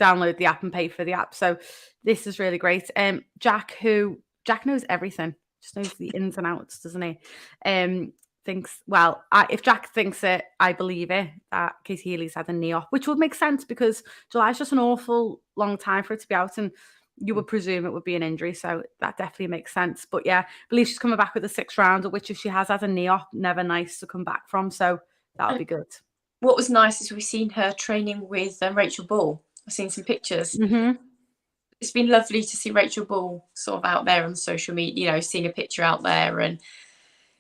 download the app and pay for the app. So this is really great. Jack knows everything, just knows the ins and outs, doesn't he? Thinks, well, if Jack thinks it, I believe it, that Katie Healy's had a knee op, which would make sense because July's just an awful long time for it to be out, and you would presume it would be an injury, so that definitely makes sense. But yeah, I believe she's coming back with a 6th round, which if she has had a knee op, never nice to come back from, so that'll be good. What was nice is we've seen her training with Rachel Ball. I've seen some pictures. Mm-hmm. It's been lovely to see Rachel Ball sort of out there on social media, you know, seeing a picture out there. And,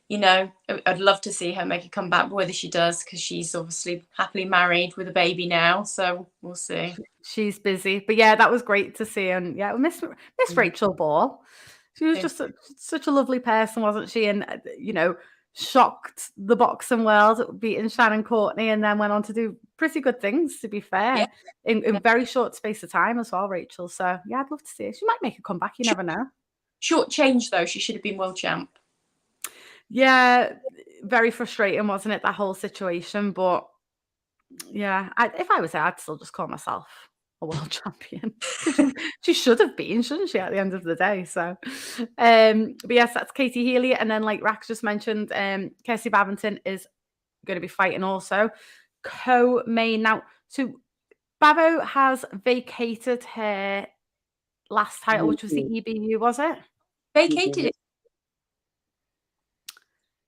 you know, I'd love to see her make a comeback, whether she does, because she's obviously happily married with a baby now. So we'll see. She's busy. But yeah, that was great to see. And yeah, miss Rachel Ball. She was just such a lovely person, wasn't she? And, you know, shocked the boxing world, beating Shannon Courtney, and then went on to do pretty good things, to be fair, in very short space of time as well, Rachel. So yeah, I'd love to see her. She might make a comeback, you never know. Short change though, she should have been world champ. Yeah, very frustrating, wasn't it, that whole situation? But yeah, if I was her, I'd still just call myself a world champion. She should have been, shouldn't she, at the end of the day? So but yes, that's Katie Healy. And then, like Rax just mentioned, Kirstie Bavvington is going to be fighting also co-main. Now, so Bavo has vacated her last title, which was the EBU, was it? Vacated it?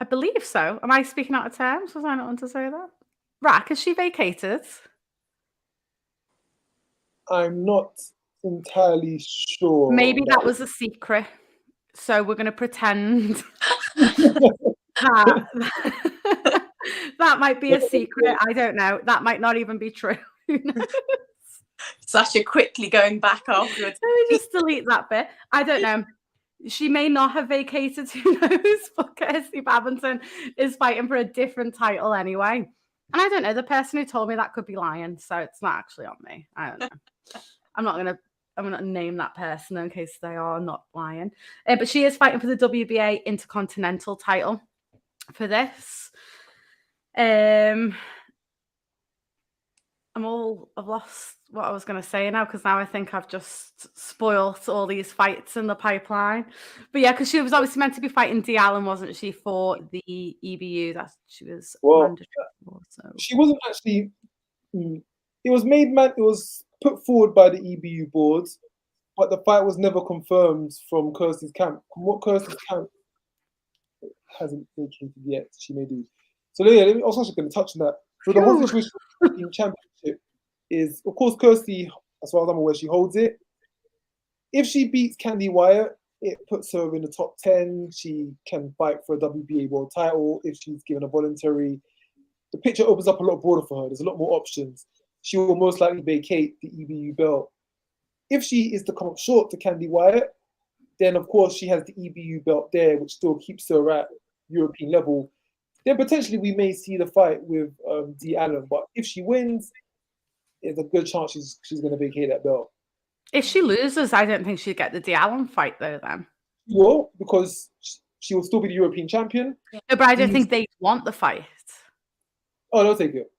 I believe so. Am I speaking out of terms? Was I not on to say that? Rack, is she vacated? I'm not entirely sure. Maybe that was a secret. So we're going to pretend that that might be a secret. I don't know. That might not even be true. Who knows? Sasha quickly going back afterwards. Let me just delete that bit. I don't know. She may not have vacated, who knows? But Kirstie Bavvington is fighting for a different title anyway. And I don't know. The person who told me that could be lying, so it's not actually on me. I don't know. I'm not gonna name that person in case they are not lying. But she is fighting for the WBA Intercontinental title for this. I've lost what I was going to say now, because now I think I've just spoilt all these fights in the pipeline. But yeah, because she was obviously meant to be fighting Dee Allen, wasn't she, for the EBU? That she was mandatory for, so. She wasn't actually. It was put forward by the EBU boards, but the fight was never confirmed from Kirstie's camp. From what Kirstie's camp hasn't vacated yet, she may do. So yeah, I was actually going to touch on that. So the whole situation in championship is, of course, Kirstie, as far as I'm aware, she holds it. If she beats Kandi Wyatt, it puts her in the top 10. She can fight for a WBA world title. If she's given a voluntary, the picture opens up a lot broader for her. There's a lot more options. She will most likely vacate the EBU belt. If she is to come up short to Kandi Wyatt, then of course she has the EBU belt there, which still keeps her at European level. Then potentially we may see the fight with Dee Allen. But if she wins, there's a good chance she's going to vacate that belt. If she loses, I don't think she'd get the Dee Allen fight though then. Well, because she will still be the European champion. No, but I don't think they want the fight. Oh, they'll take it.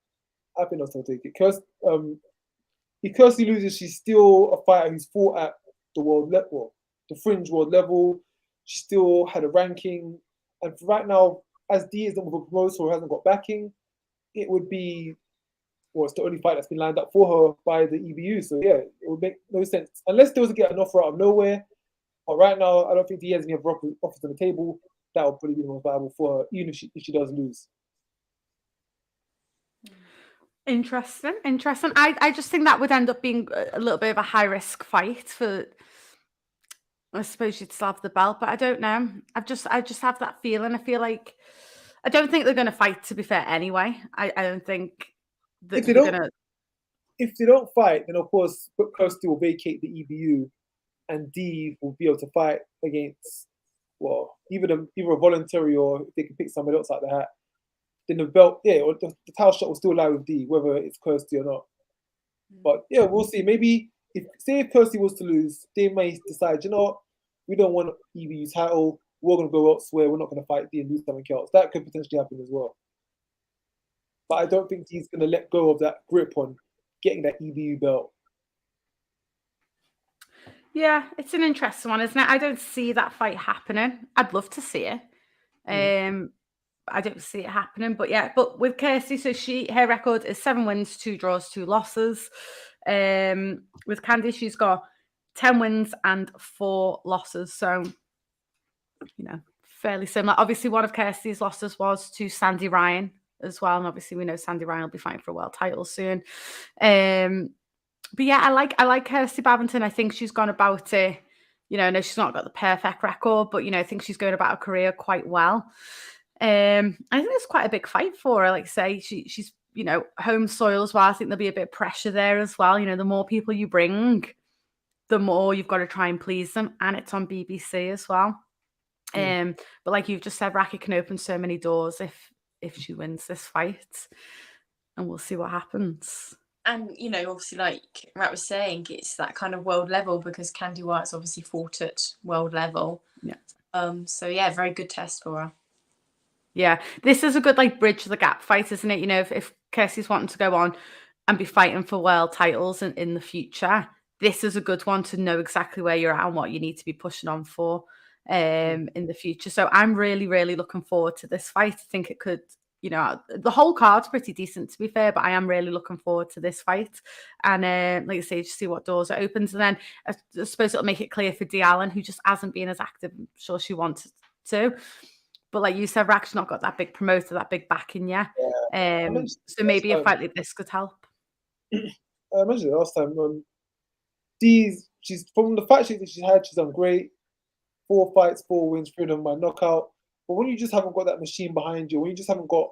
I think they'll still take it. If Kirstie loses, she's still a fighter who's fought at the world level, the fringe world level. She still had a ranking. And for right now, as Dee isn't with a promoter or hasn't got backing, it would be, well, it's the only fight that's been lined up for her by the EBU. So yeah, it would make no sense. Unless there was to get an offer out of nowhere. But right now, I don't think Dee has any offers on the table. That would probably be the most viable for her, even if she does lose. Interesting. I just think that would end up being a little bit of a high risk fight for, I suppose you'd still have the belt, but I don't know. I just have that feeling. I feel like I don't think they're going to fight, to be fair, anyway. I don't think that if they don't fight, then of course Kirstie will vacate the EBU, and Dee will be able to fight against, well, either a voluntary or if they can pick somebody else out of the hat. Then the belt, or the title shot will still lie with Dee, whether it's Kirstie or not. But yeah, we'll see. Maybe if Kirstie was to lose, they may decide, you know what, we don't want EBU title. We're going to go elsewhere. We're not going to fight Dee and do something else. That could potentially happen as well. But I don't think Dee's going to let go of that grip on getting that EBU belt. Yeah, it's an interesting one, isn't it? I don't see that fight happening. I'd love to see it. I don't see it happening, but yeah. But with Kirstie, so her record is 7 wins, 2 draws, 2 losses. With Kandi, she's got 10 wins and 4 losses. So, fairly similar. Obviously, one of Kirstie's losses was to Sandy Ryan as well, and obviously we know Sandy Ryan will be fighting for a world title soon. But yeah, I like Kirstie Bavvington. I think she's gone about it. I know she's not got the perfect record, but I think she's going about her career quite well. I think it's quite a big fight for her. Like I say, she's home soil as well. I think there'll be a bit of pressure there as well. The more people you bring, the more you've got to try and please them, and it's on BBC as well. But like you've just said, Rak can open so many doors if she wins this fight, and we'll see what happens. And obviously, like Rak was saying, it's that kind of world level because Kandi Wyatt's obviously fought at world level. Yeah. So yeah, very good test for her. Yeah, this is a good bridge the gap fight, isn't it? If Kirstie's wanting to go on and be fighting for world titles in the future, this is a good one to know exactly where you're at and what you need to be pushing on for in the future. So I'm really, really looking forward to this fight. I think it could, the whole card's pretty decent, to be fair, but I am really looking forward to this fight. And like I say, just see what doors it opens. And then I suppose it'll make it clear for Dee Allen, who just hasn't been as active. I'm sure she wanted to. But like you said, Rak's not got that big promoter, that big backing yet. So maybe a fight like this could help. I mentioned it last time. She's from the fight sheet that she's had, she's done great. 4 fights, 4 wins, 3 of them by knockout. But when you just haven't got that machine behind you, when you just haven't got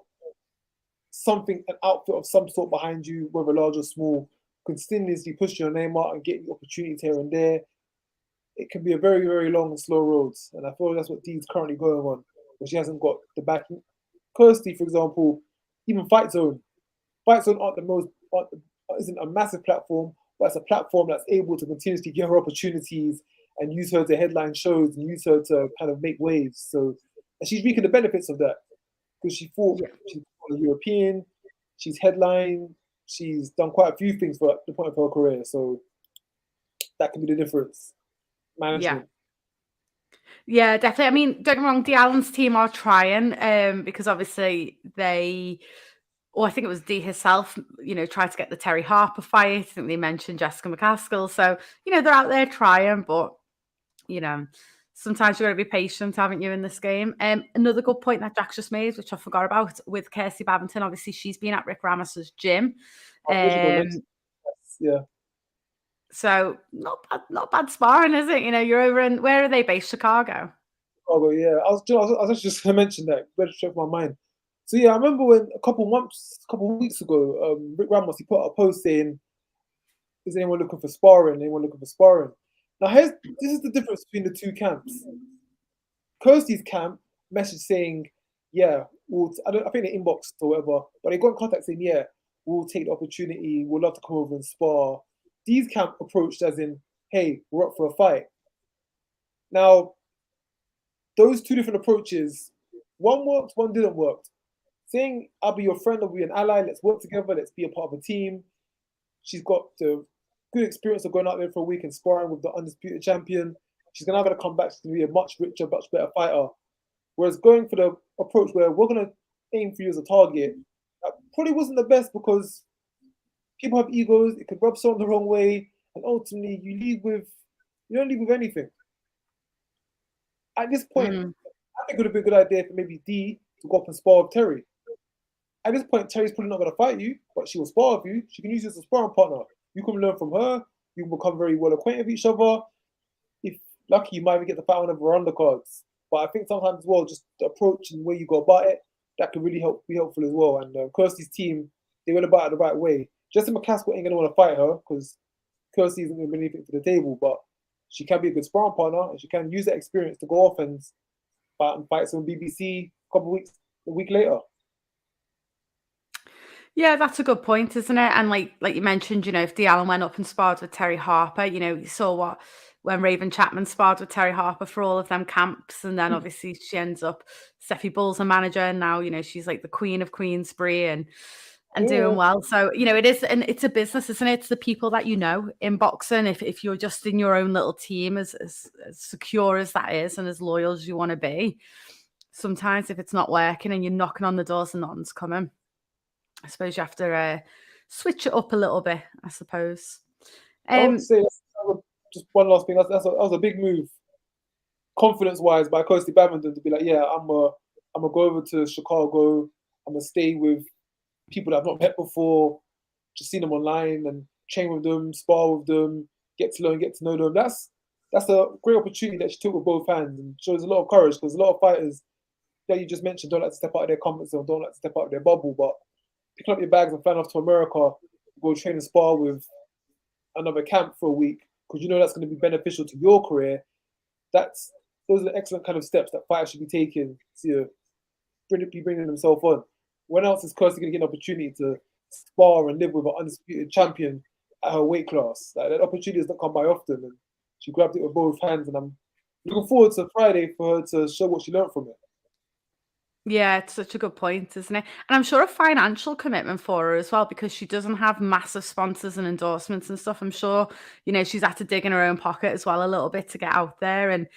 an outfit of some sort behind you, whether large or small, continuously pushing your name out and getting opportunities here and there, it can be a very, very long and slow road. And I feel that's what Dee's currently going on, but she hasn't got the backing. Kirstie, for example, even FightZone isn't a massive platform, but it's a platform that's able to continuously give her opportunities and use her to headline shows and use her to kind of make waves. So, and she's reaping the benefits of that because she's a European, she's headlined, she's done quite a few things for the point of her career. So that can be the difference. Management. Yeah, definitely. I mean, don't get me wrong, Dee Allen's team are trying because obviously I think it was Dee herself, tried to get the Terry Harper fight. I think they mentioned Jessica McCaskill. So, they're out there trying, but, sometimes you've got to be patient, haven't you, in this game? Another good point that Jack just made, which I forgot about, with Kirstie Bavvington, obviously she's been at Rick Ramos's gym. Yeah. So not bad sparring, is it? You're over in, where are they based? Chicago. Chicago, yeah. I was actually just going to mention that. Better check my mind. So yeah, I remember when a couple of weeks ago, Rick Ramos, he put out a post saying, "Is anyone looking for sparring? Anyone looking for sparring?" Now this is the difference between the two camps. Kirstie's camp message saying, "Yeah, I think they inboxed or whatever, but they got in contact saying, yeah, we'll take the opportunity. We'll love to come over and spar." Dee's camp approached as in, "Hey, we're up for a fight." Now, those two different approaches, one worked, one didn't work. Saying, "I'll be your friend, I'll be an ally, let's work together, let's be a part of a team." She's got the good experience of going out there for a week and sparring with the undisputed champion. She's now going to come back, she's going to be a much richer, much better fighter. Whereas going for the approach where we're going to aim for you as a target, that probably wasn't the best because people have egos, it could rub someone the wrong way, and ultimately you don't leave with anything. At this point, I think it would have been a good idea for maybe Dee to go up and spar with Terry. At this point, Terry's probably not going to fight you, but she will spar with you. She can use you as a sparring partner. You can learn from her. You can become very well acquainted with each other. If lucky, you might even get to fight one of her undercards. But I think sometimes as well, just the approach and the way you go about it, that could really be helpful as well. And Kirstie's team, they went about it the right way. Jessica McCaskill ain't going to want to fight her because Kirstie isn't going to bring anything to the table, but she can be a good sparring partner and she can use that experience to go off and fight some BBC a week later. Yeah, that's a good point, isn't it? And like you mentioned, if Dee Allen went up and sparred with Terry Harper, you saw when Raven Chapman sparred with Terry Harper for all of them camps, and then obviously she ends up Stefy Bull's a manager, and now she's like the queen of Queensbury and doing well. So it is, and it's a business, isn't it? It's the people that in boxing. If you're just in your own little team, as secure as that is, and as loyal as you want to be, sometimes if it's not working and you're knocking on the doors and nothing's coming, I suppose you have to switch it up a little bit, I suppose. I would say just one last thing. That was a big move, confidence-wise, by Kirstie Bavvington to be like, yeah, I'm gonna go over to Chicago. I'm gonna stay with people that I've not met before, just seen them online and train with them, spar with them, get to know them. That's a great opportunity that she took with both hands and shows a lot of courage because a lot of fighters that you just mentioned don't like to step out of their comfort zone, don't like to step out of their bubble, but picking up your bags and flying off to America, go train and spar with another camp for a week because that's going to be beneficial to your career. Those are the excellent kind of steps that fighters should be taking to be bringing themselves on. When else is Kirstie going to get an opportunity to spar and live with an undisputed champion at her weight class? Like, that opportunity does not come by often, and she grabbed it with both hands. And I'm looking forward to Friday for her to show what she learned from it. Yeah, it's such a good point, isn't it? And I'm sure a financial commitment for her as well, because she doesn't have massive sponsors and endorsements and stuff. I'm sure, she's had to dig in her own pocket as well a little bit to get out there.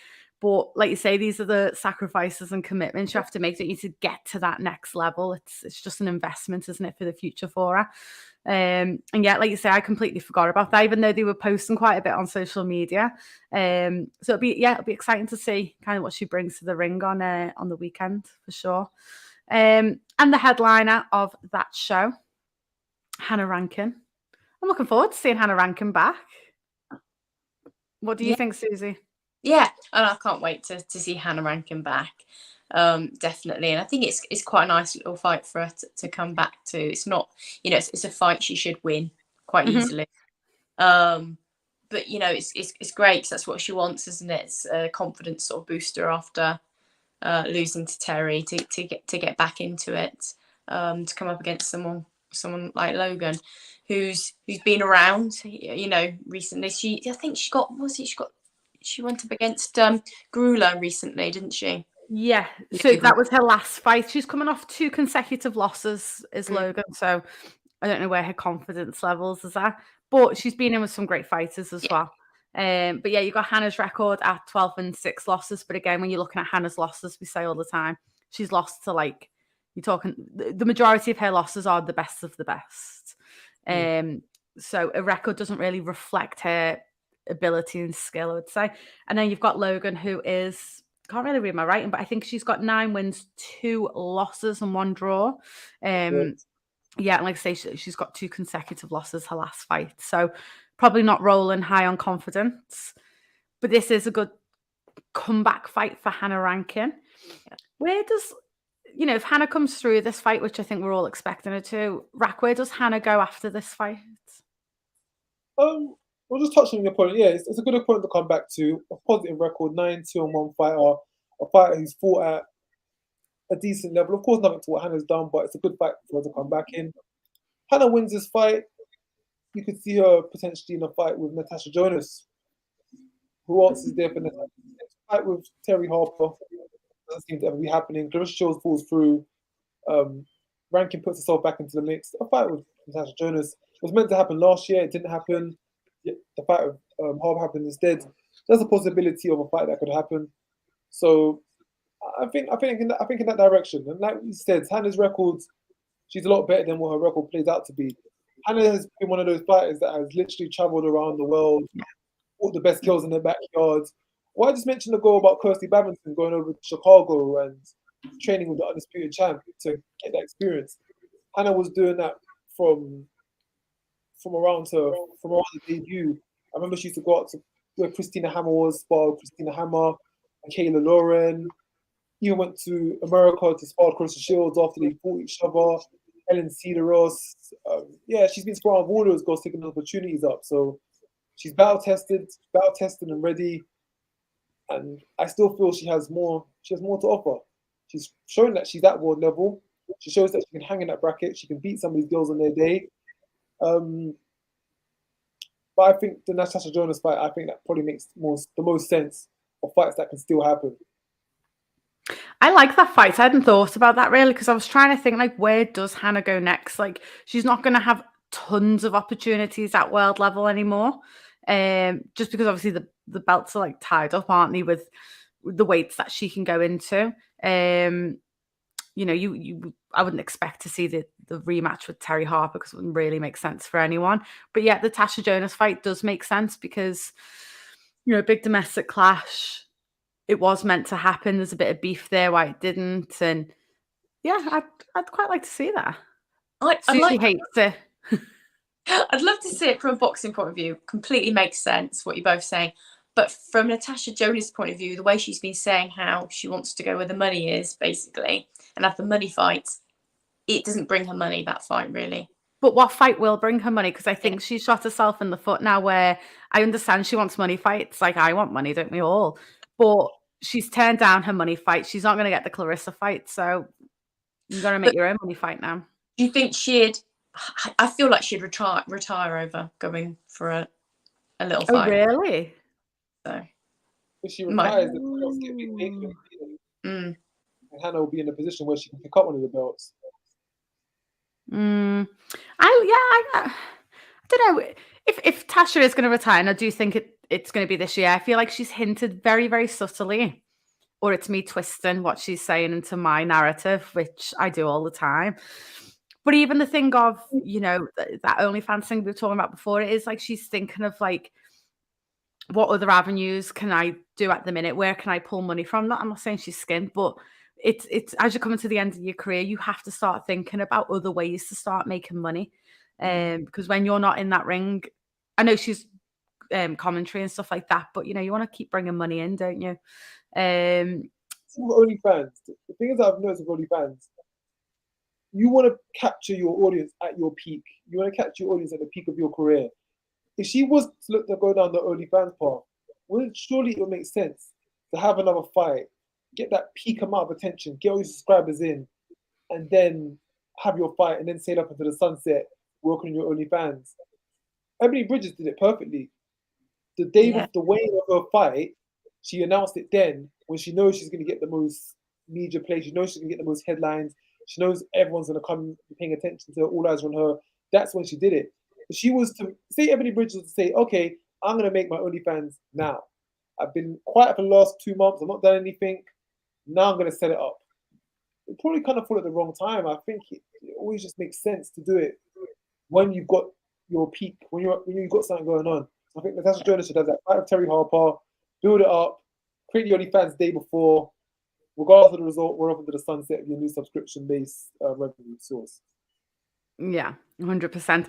But like you say, these are the sacrifices and commitments you have to make that you to get to that next level. It's just an investment, isn't it, for the future for her? And yeah, like you say, I completely forgot about that, even though they were posting quite a bit on social media. So it'll be exciting to see kind of what she brings to the ring on the weekend for sure. And the headliner of that show, Hannah Rankin. I'm looking forward to seeing Hannah Rankin back. What do you think, Suzy? Yeah, and I can't wait to see Hannah Rankin back. Definitely, and I think it's quite a nice little fight for her to come back to. It's not, it's a fight she should win, quite Mhm. easily. But you know, it's great because that's what she wants, isn't it? It's a confidence sort of booster after losing to Terry to get back into it, to come up against someone like Logan, who's been around, you know, recently. I think she went up against Grula recently, didn't she? Yeah, so that was her last fight. She's coming off 2 consecutive losses, is Logan. So I don't know where her confidence levels is at, but she's been in with some great fighters as well. But yeah, you got Hannah's record at 12 and 6 losses. But again, when you're looking at Hannah's losses, we say all the time, she's lost to like, you're talking, the majority of her losses are the best of the best. So a record doesn't really reflect her ability and skill, I would say. And then you've got Logan, who is, can't really read my writing, but I think she's got 9 wins, 2 losses and 1 draw. Yeah, and like I say, she's got 2 consecutive losses her last fight. So probably not rolling high on confidence. But this is a good comeback fight for Hannah Rankin. Where does, you know, if Hannah comes through this fight, which I think we're all expecting her to, Rak, where does Hannah go after this fight? Well, just touching on your point, yeah, it's a good opponent to come back to. A positive record, 9-2-1 fighter, a fighter who's fought at a decent level. Of course, nothing to what Hannah's done, but it's a good fight for her to come back in. Hannah wins this fight. You could see her potentially in a fight with Natasha Jonas. Who else is there for Natasha? Fight with Terry Harper. Doesn't seem to ever be happening. Clarissa Shields falls through. Rankin puts herself back into the mix. A fight with Natasha Jonas was meant to happen last year. It didn't happen. The fight with Harper happened instead. There's a possibility of a fight that could happen. So I think in that direction. And like you said, Hannah's records, she's a lot better than what her record plays out to be. Hannah has been one of those fighters that has literally traveled around the world, fought the best girls in their backyard. Well, I just mentioned the goal about Kirstie Bavvington going over to Chicago and training with the undisputed champ to get that experience. Hannah was doing that from around the debut. I remember she used to go out to where Christina Hammer was, spar Christina Hammer, Kayla Lauren. Even went to America to spar Clarissa Shields after they fought each other. Ellen Cederos. Yeah, she's been sparring with all those girls, taking those opportunities up. So she's battle tested and ready. And I still feel she has more to offer. She's shown that she's at world level. She shows that she can hang in that bracket. She can beat some of these girls on their day. But I think the Natasha Jonas fight, I think that probably makes the most sense of fights that can still happen. I like that fight. I hadn't thought about that really, because I was trying to think, like, where does Hannah go next? Like, she's not going to have tons of opportunities at world level anymore. Just because obviously the belts are like tied up, aren't they, with the weights that she can go into. You know, I wouldn't expect to see the rematch with Terry Harper because it wouldn't really make sense for anyone. But yeah, the Tasha Jonas fight does make sense because, you know, big domestic clash. It was meant to happen. There's a bit of beef there why it didn't. And yeah, I'd quite like to see that. Suzy hates it. I'd love to see it from a boxing point of view. Completely makes sense what you're both saying. But from Natasha Jonas' point of view, the way she's been saying how she wants to go where the money is, basically, and have the money fights, it doesn't bring her money, that fight, really. But what fight will bring her money? Because I think she shot herself in the foot now, where I understand she wants money fights. Like, I want money, don't we all? But she's turned down her money fight. She's not going to get the Clarissa fight. So you've got to make your own money fight now. Do you think I feel like she'd retire over going for a little fight. Oh, really? So if she retires, the belts get big vacant. And Hannah will be in a position where she can pick up one of the belts. I don't know. If Tasha is going to retire, and I do think it's going to be this year, I feel like she's hinted very, very subtly, or it's me twisting what she's saying into my narrative, which I do all the time. But even the thing of, you know, that OnlyFans thing we were talking about before, it is like she's thinking of like, what other avenues can I do at the minute? Where can I pull money from? I'm not saying she's skint, but it's as you're coming to the end of your career, you have to start thinking about other ways to start making money. Because when you're not in that ring, I know she's commentary and stuff like that, but you know, you want to keep bringing money in, don't you? OnlyFans. The thing is that I've noticed with OnlyFans, you want to capture your audience at your peak. You want to capture your audience at the peak of your career. If she was to look to go down the OnlyFans path, surely it would make sense to have another fight, get that peak amount of attention, get all your subscribers in, and then have your fight and then sail up into the sunset, working on your OnlyFans. Ebony Bridges did it perfectly. The day of the weighing of her fight, she announced it then when she knows she's going to get the most media play. She knows she's going to get the most headlines. She knows everyone's going to come paying attention to her, all eyes on her. That's when she did it. If she was to say, Ebony Bridges was to say, okay, I'm going to make my OnlyFans now. I've been quiet for the last 2 months. I've not done anything. Now I'm going to set it up. It probably kind of fall at the wrong time. I think it always just makes sense to do it when you've got your peak, when you've got something going on. I think Natasha Jonas should have that fight with Terry Harper, build it up, create the OnlyFans the day before. Regardless of the result, we're off into the sunset of your new subscription-based revenue source. Yeah, 100%.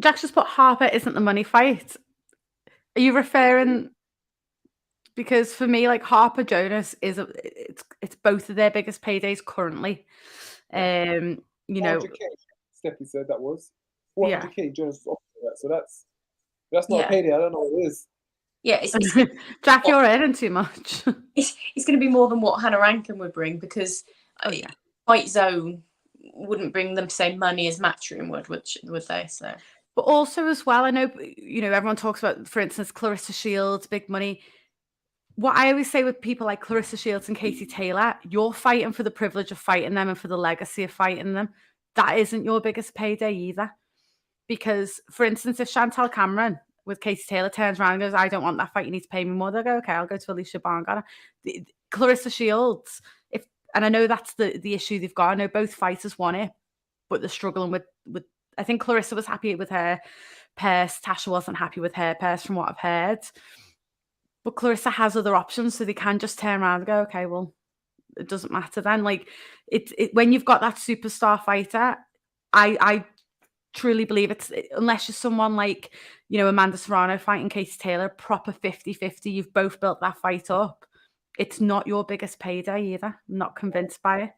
Jack's just put Harper isn't the money fight. Are you referring? Because for me, like Harper Jonas it's both of their biggest paydays currently. You know, 400K, Stefy said that was 400K. Jonas was offering that, so that's not a payday. I don't know what it is. Yeah, it's Jack, you're earning too much. It's going to be more than what Hannah Rankin would bring, because FightZone wouldn't bring them the same money as Matchroom would they? So, but also as well, I know, you know, everyone talks about, for instance, Clarissa Shields, big money. What I always say with people like Clarissa Shields and Katie Taylor, you're fighting for the privilege of fighting them and for the legacy of fighting them. That isn't your biggest payday either. Because, for instance, if Chantelle Cameron with Katie Taylor turns around and goes, I don't want that fight, you need to pay me more, they'll go, okay, I'll go to Alycia Baumgardner. Clarissa Shields, and I know that's the issue they've got. I know both fighters want it, but they're struggling with I think Clarissa was happy with her purse. Tasha wasn't happy with her purse from what I've heard. But Clarissa has other options, so they can just turn around and go, okay, well, it doesn't matter then. Like, when you've got that superstar fighter, I truly believe unless you're someone like, you know, Amanda Serrano fighting Katie Taylor, proper 50-50, you've both built that fight up. It's not your biggest payday either. I'm not convinced by it.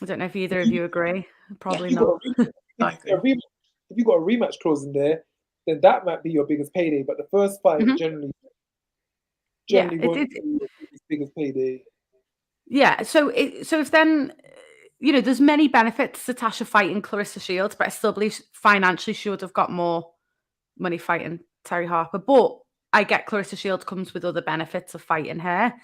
I don't know if either of you agree. Probably not. If you've got a rematch clause in there, then that might be your biggest payday. But the first fight generally won't be your biggest payday. Yeah. So if then, you know, there's many benefits to Tasha fighting Clarissa Shields, but I still believe financially she would have got more money fighting Terry Harper. But I get Clarissa Shields comes with other benefits of fighting her.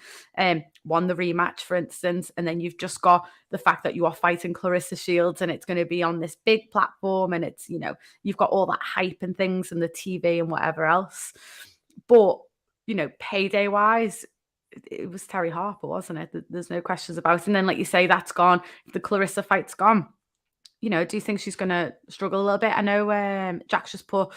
One, the rematch, for instance, and then you've just got the fact that you are fighting Clarissa Shields and it's going to be on this big platform, and it's, you know, you've got all that hype and things and the TV and whatever else. But, you know, payday wise, it was Terry Harper, wasn't it? There's no questions about it. And then, like you say, that's gone. The Clarissa fight's gone. You know, do you think she's going to struggle a little bit? I know Jack's just put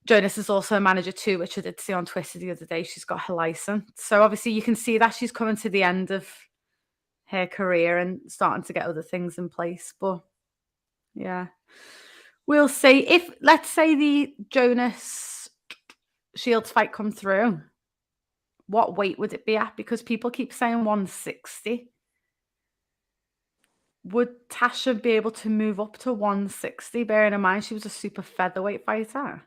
Jonas is also a manager too, which I did see on Twitter the other day. She's got her license. So obviously you can see that she's coming to the end of her career and starting to get other things in place. But yeah, we'll see. If, let's say, the Jonas Shields fight come through, what weight would it be at? Because people keep saying 160. Would Tasha be able to move up to 160, bearing in mind she was a super featherweight fighter?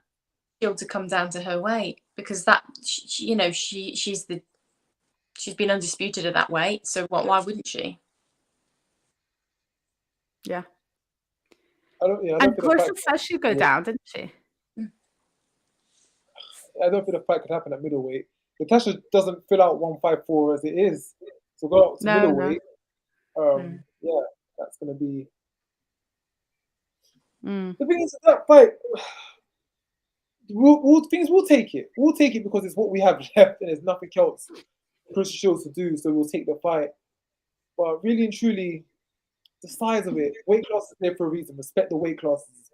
Able to come down to her weight, because that you know, she's been undisputed at that weight, so why wouldn't she? Yeah. And Clarissa says she'd go down, didn't she? I don't think the fight could happen at middleweight. Natasha doesn't fill out 154 as it is, so go up to middleweight. Yeah, that's going to be the thing is that fight. We'll take it. We'll take it because it's what we have left and there's nothing else Clarissa Shields to do, so we'll take the fight. But really and truly, the size of it, weight classes there for a reason. Respect the weight classes.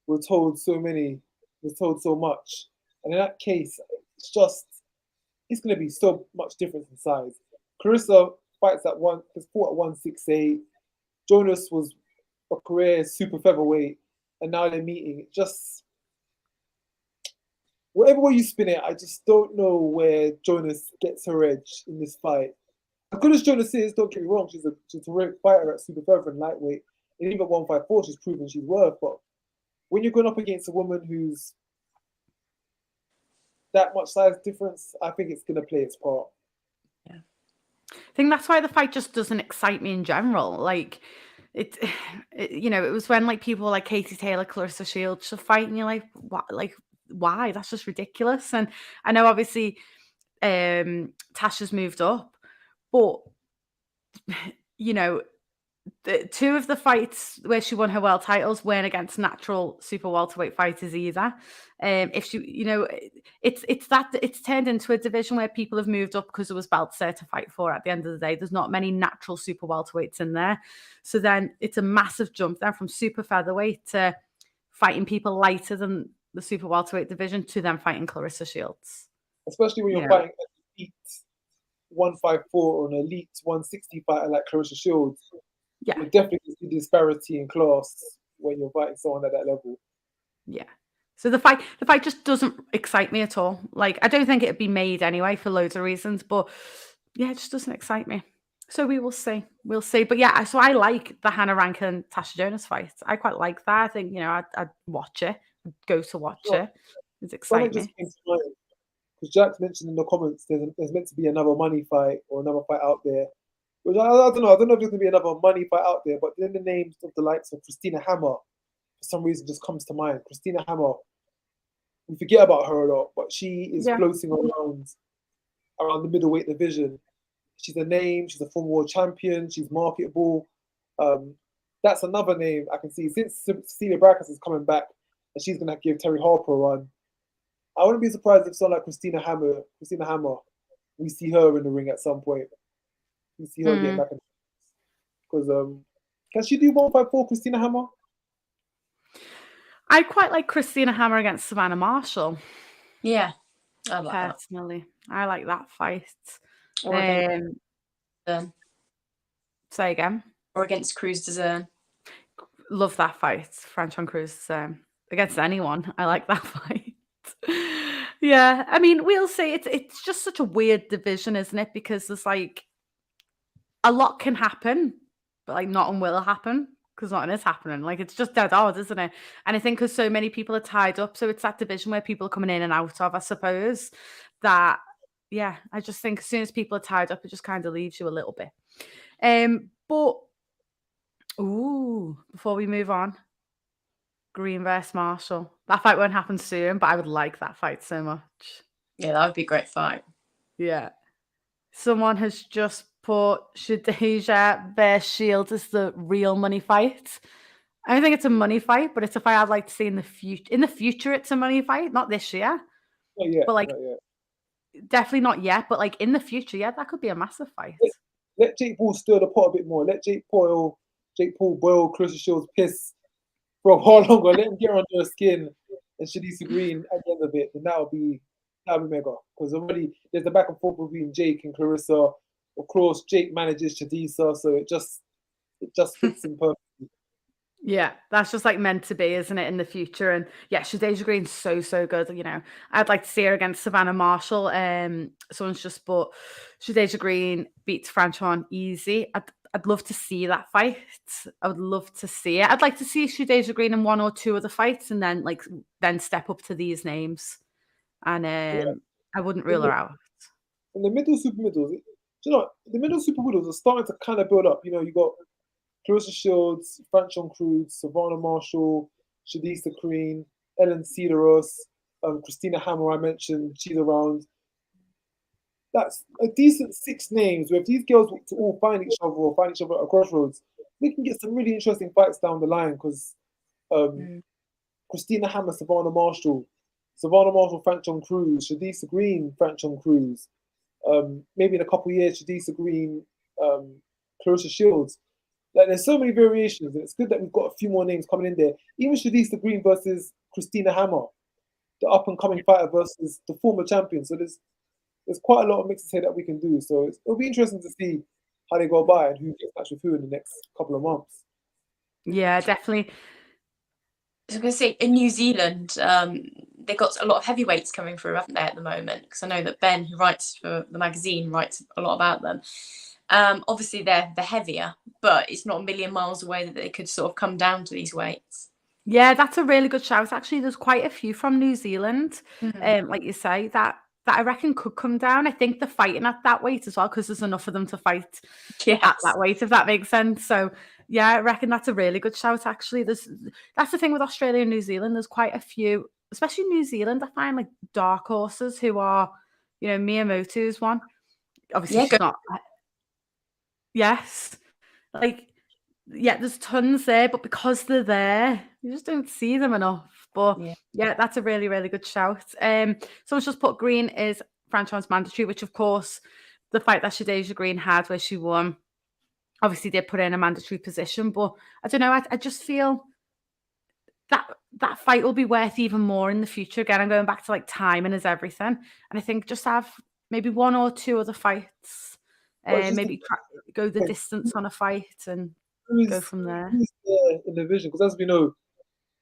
We're told so much. And in that case, it's going to be so much difference in size. Clarissa fights at fought at 168. Jonas was a career super featherweight, and now they're meeting. It just, whatever way you spin it, I just don't know where Jonas gets her edge in this fight. as good as Jonas is, don't get me wrong, she's a great fighter at super featherweight and lightweight. And even 154, she's proven she's worth. But when you're going up against a woman who's that much size difference, I think it's going to play its part. Yeah, I think that's why the fight just doesn't excite me in general. Like, it it was when like people like Katie Taylor, Clarissa Shields should fight, and you're like, what? Like, why? That's just ridiculous. And I know obviously Tasha's moved up, but the two of the fights where she won her world titles weren't against natural super welterweight fighters either. If she, it's turned into a division where people have moved up because there was belts there to fight for. At the end of the day, there's not many natural super welterweights in there, so then it's a massive jump then from super featherweight to fighting people lighter than the super welterweight division to then fighting Clarissa Shields. Especially when you're fighting an elite 154 or an elite 160 fighter like Clarissa Shields. Yeah, you definitely see disparity in class when you're fighting someone at that level. Yeah. So the fight just doesn't excite me at all. Like, I don't think it'd be made anyway for loads of reasons, but yeah, it just doesn't excite me. So we will see. We'll see. But yeah, so I like the Hannah Rankin Tasha Jonas fight. I quite like that. I think, I'd watch it. I'd go to watch it. It's exciting me. Because Jack's mentioned in the comments there's meant to be another money fight or another fight out there. Which I don't know. I don't know if there's going to be another money fight out there, but then the names of the likes of Christina Hammer, for some reason, just comes to mind. Christina Hammer, we forget about her a lot, but she is floating around the middleweight division. She's a name. She's a former world champion. She's marketable. That's another name I can see. Since Suzy Rak is coming back and she's going to give Terry Harper a run, I wouldn't be surprised if someone like Christina Hammer, we see her in the ring at some point. We see her get back in, because can she do 154, Christina Hammer? I quite like Christina Hammer against Savannah Marshall. Yeah, I like personally. I like that fight. Or against say again. Or against Cruz Dezern. Love that fight, French on Cruz Dezern. Against anyone, I like that fight. Yeah, I mean, we'll see. It's just such a weird division, isn't it? Because there's like a lot can happen, but like nothing will happen because nothing is happening. Like, it's just dead odd, isn't it? And I think because so many people are tied up, so it's that division where people are coming in and out of, I suppose, that, yeah, I just think as soon as people are tied up, it just kind of leaves you a little bit. But, before we move on, Green versus Marshall. That fight won't happen soon, but I would like that fight so much. Yeah, that would be a great fight. Yeah. Someone has just put Shadeja versus Shields as the real money fight. I don't think it's a money fight, but it's a fight I'd like to see in the future. In the future, it's a money fight, not this year. Not yet, but like, not yet. Definitely not yet. But like in the future, yeah, that could be a massive fight. Let Jake Paul stir the pot a bit more. Let Jake Paul boil Clarissa Shields' piss for a while longer. Let him get under her skin and Shadisa Green at the end of it. Then that'll be mega. Because already there's the back and forth between Jake and Clarissa. Of course, Jake manages Shadisa, so it just fits in perfectly. Yeah, that's just like meant to be, isn't it, in the future? And yeah, Shadeja Green's so good. I'd like to see her against Savannah Marshall. Someone's just put Shadeja Green beats Franchon easy. I'd love to see that fight. I would love to see it. I'd like to see Shadeja Green in one or two of the fights and then step up to these names. And I wouldn't rule her out. And the middle super middles, the middle super middles are starting to kind of build up. You got Clarissa Shields, Franchon Cruz, Savannah Marshall, Shadisa Green, Ellen Cederos, Christina Hammer, I mentioned, she's around. That's a decent 6 names where if these girls to all find each other or find each other at a crossroads, we can get some really interesting fights down the line because Christina Hammer, Savannah Marshall, Franchon Cruz, Shadisa Green, Franchon Cruz. Maybe in a couple of years, Shadisa Green, Clarissa Shields. Like, there's so many variations, and it's good that we've got a few more names coming in there. Even Shadisa Green versus Christina Hammer, the up-and-coming fighter versus the former champion. So there's quite a lot of mixes here that we can do. So it'll be interesting to see how they go by and who gets matched with who in the next couple of months. Yeah, definitely. I was going to say, in New Zealand, they got a lot of heavyweights coming through, haven't they, at the moment? Because I know that Ben, who writes for the magazine, writes a lot about them. Obviously, they're heavier, but it's not a million miles away that they could sort of come down to these weights. Yeah, that's a really good shout. Actually, there's quite a few from New Zealand, like you say, that I reckon could come down. I think they're fighting at that weight as well because there's enough of them to fight at that weight, if that makes sense. So yeah, I reckon that's a really good shout. Actually, that's the thing with Australia and New Zealand. There's quite a few, especially New Zealand. I find like dark horses who are, Miyamoto's one. Obviously, she's not. Yes, like. Yeah, there's tons there, but because they're there, you just don't see them enough. But yeah, that's a really, really good shout. Someone's just put Green is franchise mandatory, which of course the fight that Shadeja Green had where she won, obviously did put her in a mandatory position. But I don't know, I just feel that fight will be worth even more in the future. Again, I'm going back to like timing is everything. And I think just have maybe one or two other fights, maybe go the distance on a fight and go from there. Who's there in the division? Because as we know,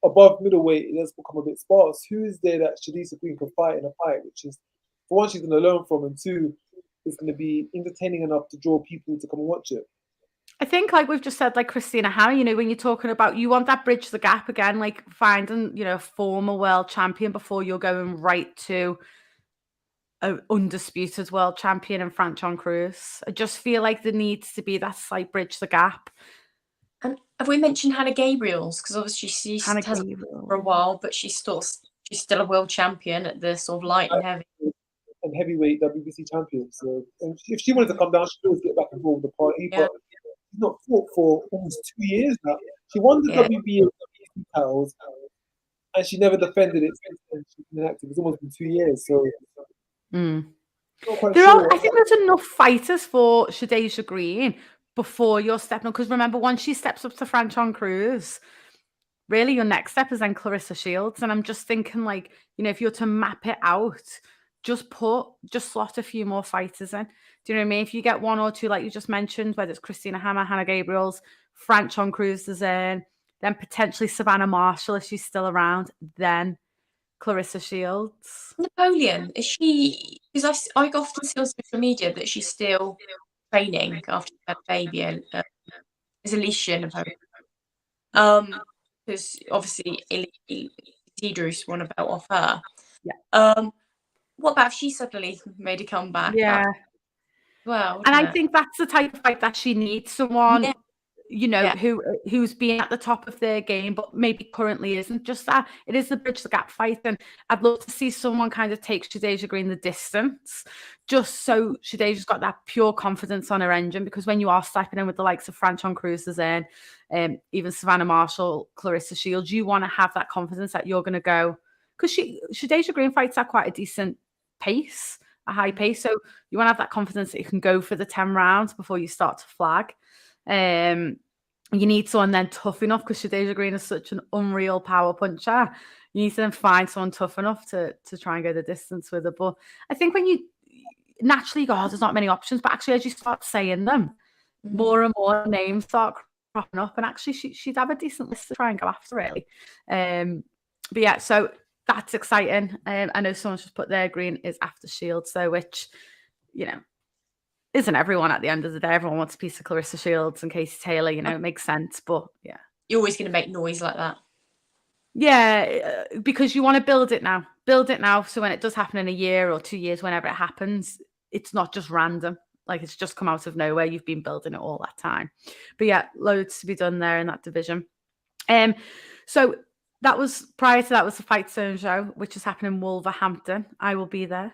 above middleweight, it has become a bit sparse. Who is there that Shadeja Green can fight in a fight, which is, for one, she's going to learn from, and two, is going to be entertaining enough to draw people to come and watch it? I think, like we've just said, like Christina Hammer, when you're talking about, you want that bridge the gap again, like finding, a former world champion before you're going right to an undisputed world champion in Franchon Cruz. I just feel like there needs to be that slight bridge the gap. And have we mentioned Hannah Gabriels? Because obviously she's has for a while, but she's still a world champion at the sort of light and heavy. And heavyweight WBC champion. So if she wanted to come down, she'd always get back involved with the party. But she's not fought for almost 2 years now. She won the WBC titles, and she never defended it since she's been active. It's almost been 2 years. So I think there's enough fighters for Shadeja Green before you're stepping up. Because remember, once she steps up to Franchon Cruz, really your next step is then Clarissa Shields. And I'm just thinking, like, if you're to map it out, just slot a few more fighters in. Do you know what I mean? If you get one or two, like you just mentioned, whether it's Christina Hammer, Hannah Gabriels, Franchon Cruz is in, then potentially Savannah Marshall if she's still around, then Clarissa Shields. Napoleon, is she? Because I often see on social media that she's still training after she had a baby. Is Alycia Napoleon? Because obviously Idris won a belt off her. Yeah. What about if she suddenly made a comeback? Yeah. Well, and I think that's the type of fight that she needs. Someone, who's been at the top of their game, but maybe currently isn't. Just that it is the bridge the gap fight, and I'd love to see someone kind of take Shadeja Green the distance, just so Shadeja's got that pure confidence on her engine. Because when you are stepping in with the likes of Franchon Cruz in, even Savannah Marshall, Clarissa Shields, you want to have that confidence that you're going to go. Because Shadeja Green fights at quite a decent pace, a high pace. So you want to have that confidence that you can go for the 10 rounds before you start to flag. You need someone then tough enough, because Shadeja Green is such an unreal power puncher. You need to then find someone tough enough to try and go the distance with her. But I think when you naturally go, there's not many options, but actually as you start saying them, more and more names start cropping up, and actually she'd have a decent list to try and go after, really. But yeah, so that's exciting. I know someone's just put there, Green is after Shields, though, which, isn't everyone at the end of the day. Everyone wants a piece of Clarissa Shields and Casey Taylor, it makes sense. But yeah. You're always going to make noise like that. Yeah, because you want to build it now. Build it now, so when it does happen in a year or 2 years, whenever it happens, it's not just random. Like it's just come out of nowhere. You've been building it all that time. But yeah, loads to be done there in that division. So that was prior to that was the FightZone show, which is happening in Wolverhampton. I will be there.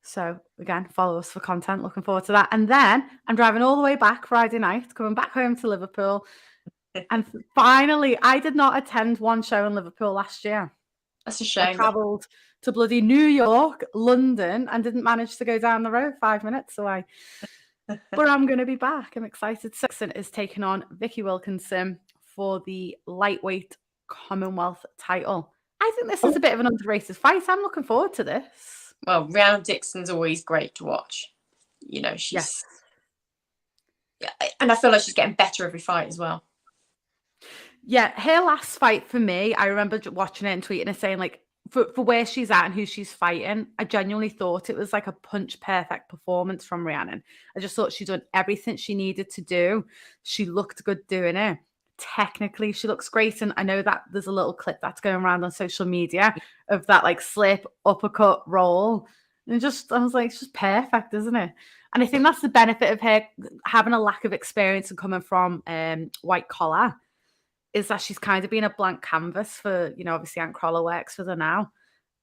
So again, follow us for content. Looking forward to that. And then I'm driving all the way back Friday night, coming back home to Liverpool. And finally, I did not attend one show in Liverpool last year. That's a shame. I travelled to bloody New York, London, and didn't manage to go down the road 5 minutes away. But I'm going to be back. I'm excited. Dixon is taking on Vicky Wilkinson for the lightweight Commonwealth title. I think this is a bit of an underrated fight. I'm looking forward to this. Well, Rhiannon Dixon's always great to watch. She's... Yeah, and I feel like she's getting better every fight as well. Yeah, her last fight for me, I remember watching it and tweeting and saying, like, for where she's at and who she's fighting, I genuinely thought it was like a punch perfect performance from Rhiannon. I just thought she'd done everything she needed to do. She looked good doing it. Technically, she looks great. And I know that there's a little clip that's going around on social media of that like slip, uppercut, roll. And I was like, it's just perfect, isn't it? And I think that's the benefit of her having a lack of experience and coming from white collar, is that she's kind of been a blank canvas for, obviously Aunt Crawler works with her now.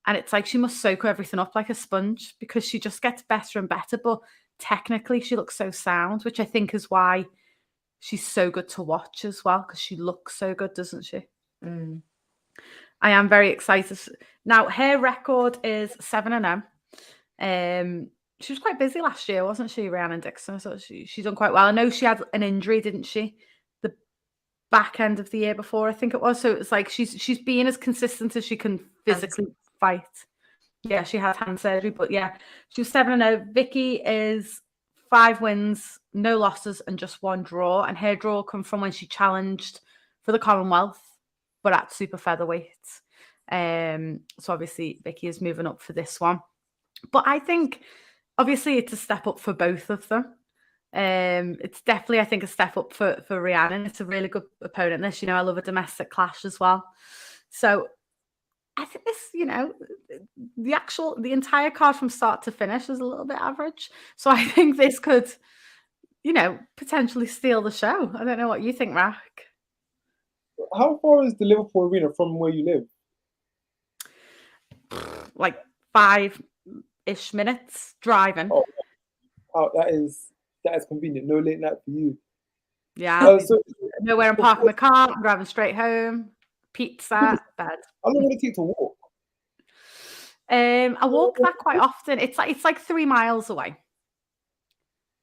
And it's like she must soak everything up like a sponge because she just gets better and better. But technically she looks so sound, which I think is why she's so good to watch as well, because she looks so good, doesn't she? Mm. I am very excited. Now, her record is 7-0. She was quite busy last year, wasn't she, Rhiannon Dixon? So she's done quite well. I know she had an injury, didn't she? The back end of the year before, I think it was. So it's like she's being as consistent as she can physically fight. Yeah, she had hand surgery, but yeah, she was 7-0. Vicky is 5 wins, no losses, and just 1 draw. And her draw come from when she challenged for the Commonwealth, but at super featherweight. So obviously Vicky is moving up for this one. But I think obviously it's a step up for both of them. It's definitely, I think, a step up for Rhiannon. It's a really good opponent. This, I love a domestic clash as well. So I think this, the entire card from start to finish is a little bit average. So I think this could, potentially steal the show. I don't know what you think, Rak. How far is the Liverpool Arena from where you live? Like 5-ish minutes driving. Oh, that is convenient. No late night for you. Yeah. Nowhere I'm parking my car. I'm driving straight home. Pizza, bed. How long would it take to walk? I walk that quite often. It's like 3 miles away.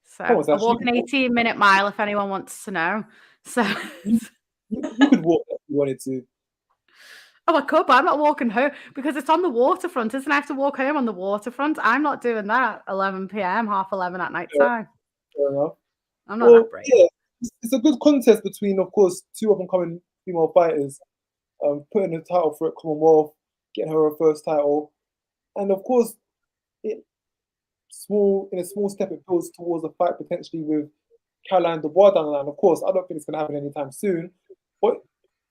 So I walk an 18-minute mile if anyone wants to know. So you could walk if you wanted to. Oh, I could, but I'm not walking home because it's on the waterfront, isn't it? I have to walk home on the waterfront. I'm not doing that 11 p.m., 11:30 at night time. Fair enough. I'm not that brave. Yeah, it's a good contest between, of course, 2 up-and-coming female fighters. Putting the title for it, Commonwealth, getting her first title. And of course, in a small step, it builds towards a fight potentially with Caroline Dubois down the line. Of course, I don't think it's going to happen anytime soon, but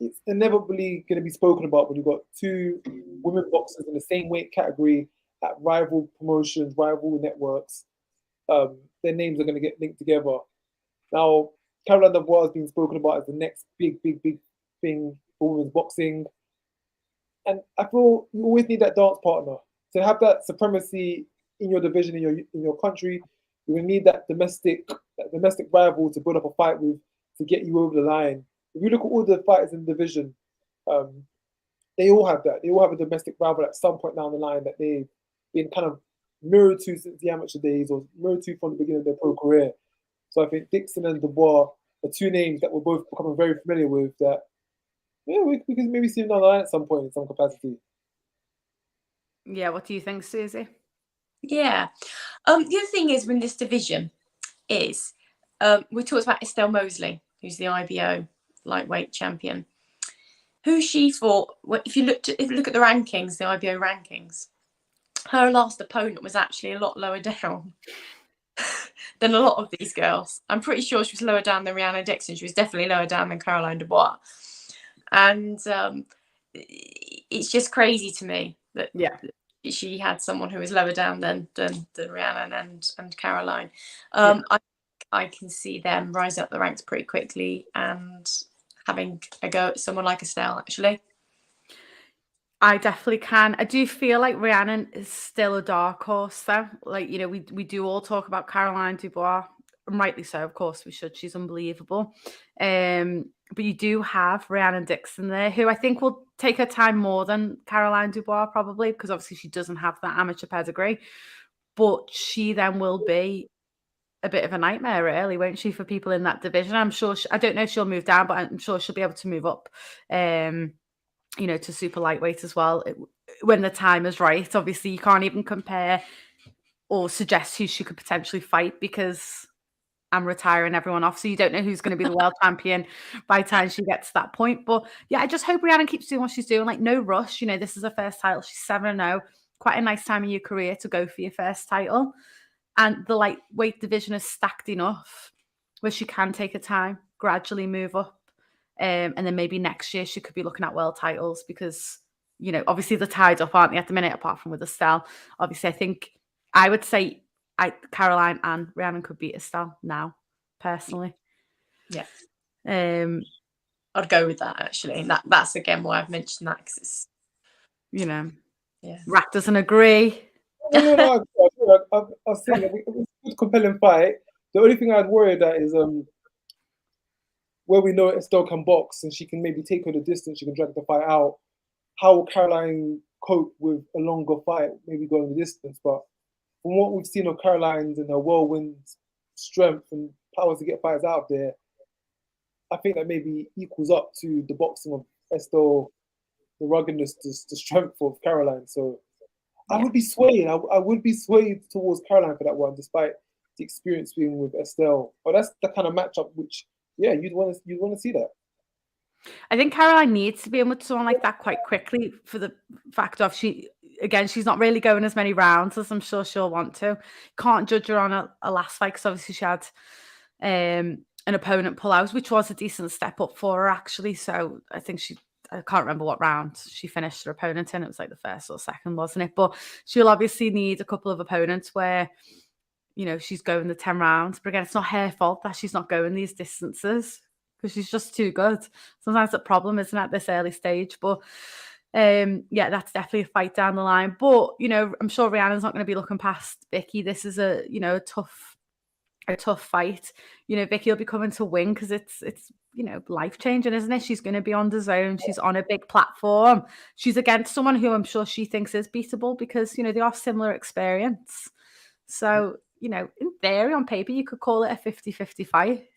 it's inevitably going to be spoken about when you've got 2 women boxers in the same weight category at rival promotions, rival networks. Their names are going to get linked together. Now, Caroline Dubois is being spoken about as the next big thing for women's boxing. And I feel you always need that dance partner. To have that supremacy in your division, in your country, you're going to need that domestic rival to build up a fight with, to get you over the line. If you look at all the fighters in the division, they all have that. They all have a domestic rival at some point down the line that they've been kind of mirrored to since the amateur days, or mirrored to from the beginning of their pro career. So I think Dixon and Dubois are 2 names that we're both becoming very familiar with that, yeah, we can maybe see them down the line at some point in some capacity. Yeah, what do you think, Suzy? Yeah. The other thing is in this division is we talked about Estelle Mosley, who's the IBO lightweight champion. Who she fought, if you look at the rankings, the IBO rankings, her last opponent was actually a lot lower down than a lot of these girls. I'm pretty sure she was lower down than Rhiannon Dixon. She was definitely lower down than Caroline Dubois. And it's just crazy to me that she had someone who was lower down than Rhiannon and Caroline. I can see them rising up the ranks pretty quickly and having a go at someone like Estelle, actually. I definitely can. I do feel like Rhiannon is still a dark horse, though. Like, we do all talk about Caroline Dubois, and rightly so, of course we should. She's unbelievable. But you do have Rhiannon Dixon there, who I think will take her time more than Caroline Dubois, probably, because obviously she doesn't have that amateur pedigree. But she then will be a bit of a nightmare, really, won't she, for people in that division? I'm sure, I don't know if she'll move down, but I'm sure she'll be able to move up, to super lightweight as well, when the time is right. Obviously, you can't even compare or suggest who she could potentially fight because I'm retiring everyone off. So you don't know who's going to be the world champion by the time she gets to that point. But yeah, I just hope Rhiannon keeps doing what she's doing. Like, no rush. You know, this is her first title. She's 7-0. Quite a nice time in your career to go for your first title. And the lightweight division is stacked enough where she can take her time, gradually move up. And then maybe next year she could be looking at world titles because, you know, obviously they're tied up, aren't they, at the minute, apart from with Estelle. Obviously, I think I would say Caroline and Rhiannon could beat Estelle now, personally. Yeah. I'd go with that, actually. And that's again why I've mentioned that, because it's, you know, yeah. Rak doesn't agree. No, I think it was a good, compelling fight. The only thing I'd worry about is where we know Estelle can box and she can maybe take her the distance, she can drag the fight out. How will Caroline cope with a longer fight, maybe going the distance? But from what we've seen of Caroline's and her whirlwind strength and power to get fights out there, I think that maybe equals up to the boxing of Estelle, the ruggedness, the strength of Caroline. So I would be swayed. I would be swayed towards Caroline for that one, despite the experience being with Estelle. But that's the kind of matchup which, yeah, you'd want to see that. I think Caroline needs to be in with someone like that quite quickly for the fact of she's not really going as many rounds as I'm sure she'll want to. Can't judge her on a last fight because obviously she had an opponent pull out, which was a decent step up for her actually. So I think I can't remember what round she finished her opponent in. It was like the first or second, wasn't it? But she'll obviously need a couple of opponents where, you know, she's going the 10 rounds. But again, it's not her fault that she's not going these distances because she's just too good. Sometimes the problem isn't at this early stage. But yeah, that's definitely a fight down the line. But, you know, I'm sure Rhiannon's not going to be looking past Vicky. This is a tough fight. You know, Vicky will be coming to win because it's you know, life-changing, isn't it? She's going to be on DAZN. She's on a big platform. She's against someone who I'm sure she thinks is beatable because, you know, they are similar experience. So, you know, in theory, on paper, you could call it a 50-50 fight.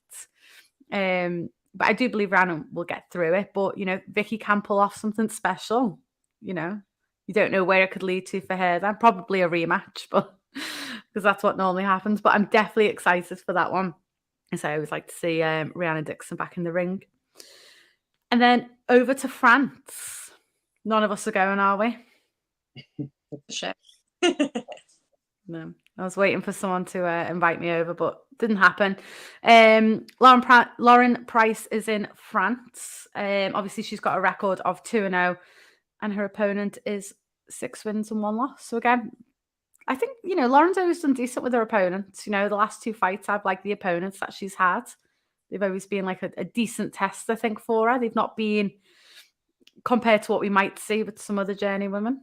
But I do believe Rhiannon will get through it. But, you know, Vicky can pull off something special. You know, you don't know where it could lead to for her. Then probably a rematch, but because that's what normally happens. But I'm definitely excited for that one. So I always like to see Rhiannon Dixon back in the ring. And then over to France. None of us are going, are we? Sure. No. I was waiting for someone to invite me over, but didn't happen. Lauren Price is in France. Obviously, she's got a record of 2-0, and her opponent is 6 wins and 1 loss. So again, I think, you know, Lauren's always done decent with her opponents. You know, the last 2 fights, I've liked the opponents that she's had. They've always been like a decent test, I think, for her. They've not been compared to what we might see with some other journey women.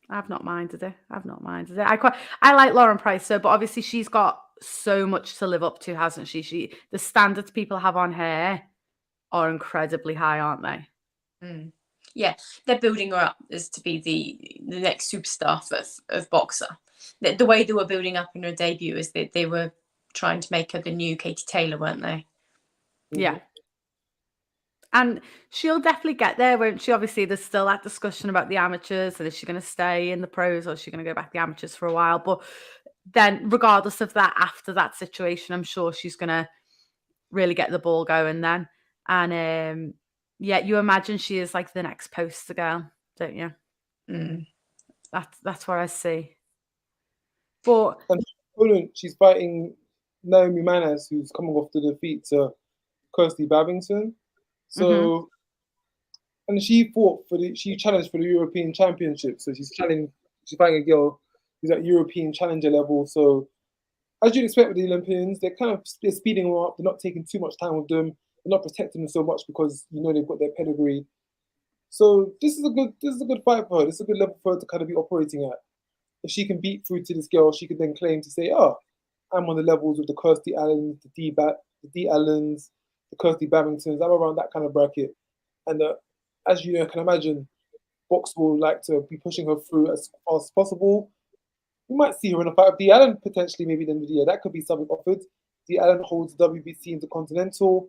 I've not minded it. I like Lauren Price, but obviously she's got so much to live up to, hasn't she? The standards people have on her are incredibly high, aren't they? Mm. Yeah, they're building her up as to be the next superstar of boxer. The way they were building up in her debut is that they were trying to make her the new Katie Taylor, weren't they? Yeah. And she'll definitely get there, won't she? Obviously, there's still that discussion about the amateurs, and is she going to stay in the pros or is she going to go back to the amateurs for a while? But then, regardless of that, after that situation, I'm sure she's going to really get the ball going then. And yeah, you imagine she is like the next poster girl, don't you? Mm. That's what I see. But she's fighting Naomi Manas, who's coming off the defeat to Kirstie Bavvington. So, and she challenged for the European Championship. So she's fighting a girl who's at European Challenger level. So, as you'd expect with the Olympians, they're speeding them up. They're not taking too much time with them. They're not protecting them so much because you know they've got their pedigree. So this is a good fight for her. This is a good level for her to kind of be operating at. If she can beat through to this girl, she can then claim to say, "Oh, I'm on the levels with the Kirstie Allens, the D Allens, the Kirstie Bavvingtons. I'm around that kind of bracket." And as you can imagine, Box will like to be pushing her through as fast as possible. We might see her in a fight with D Allen potentially, maybe the end of the year. That could be something offered. D Allen holds the WBC Intercontinental.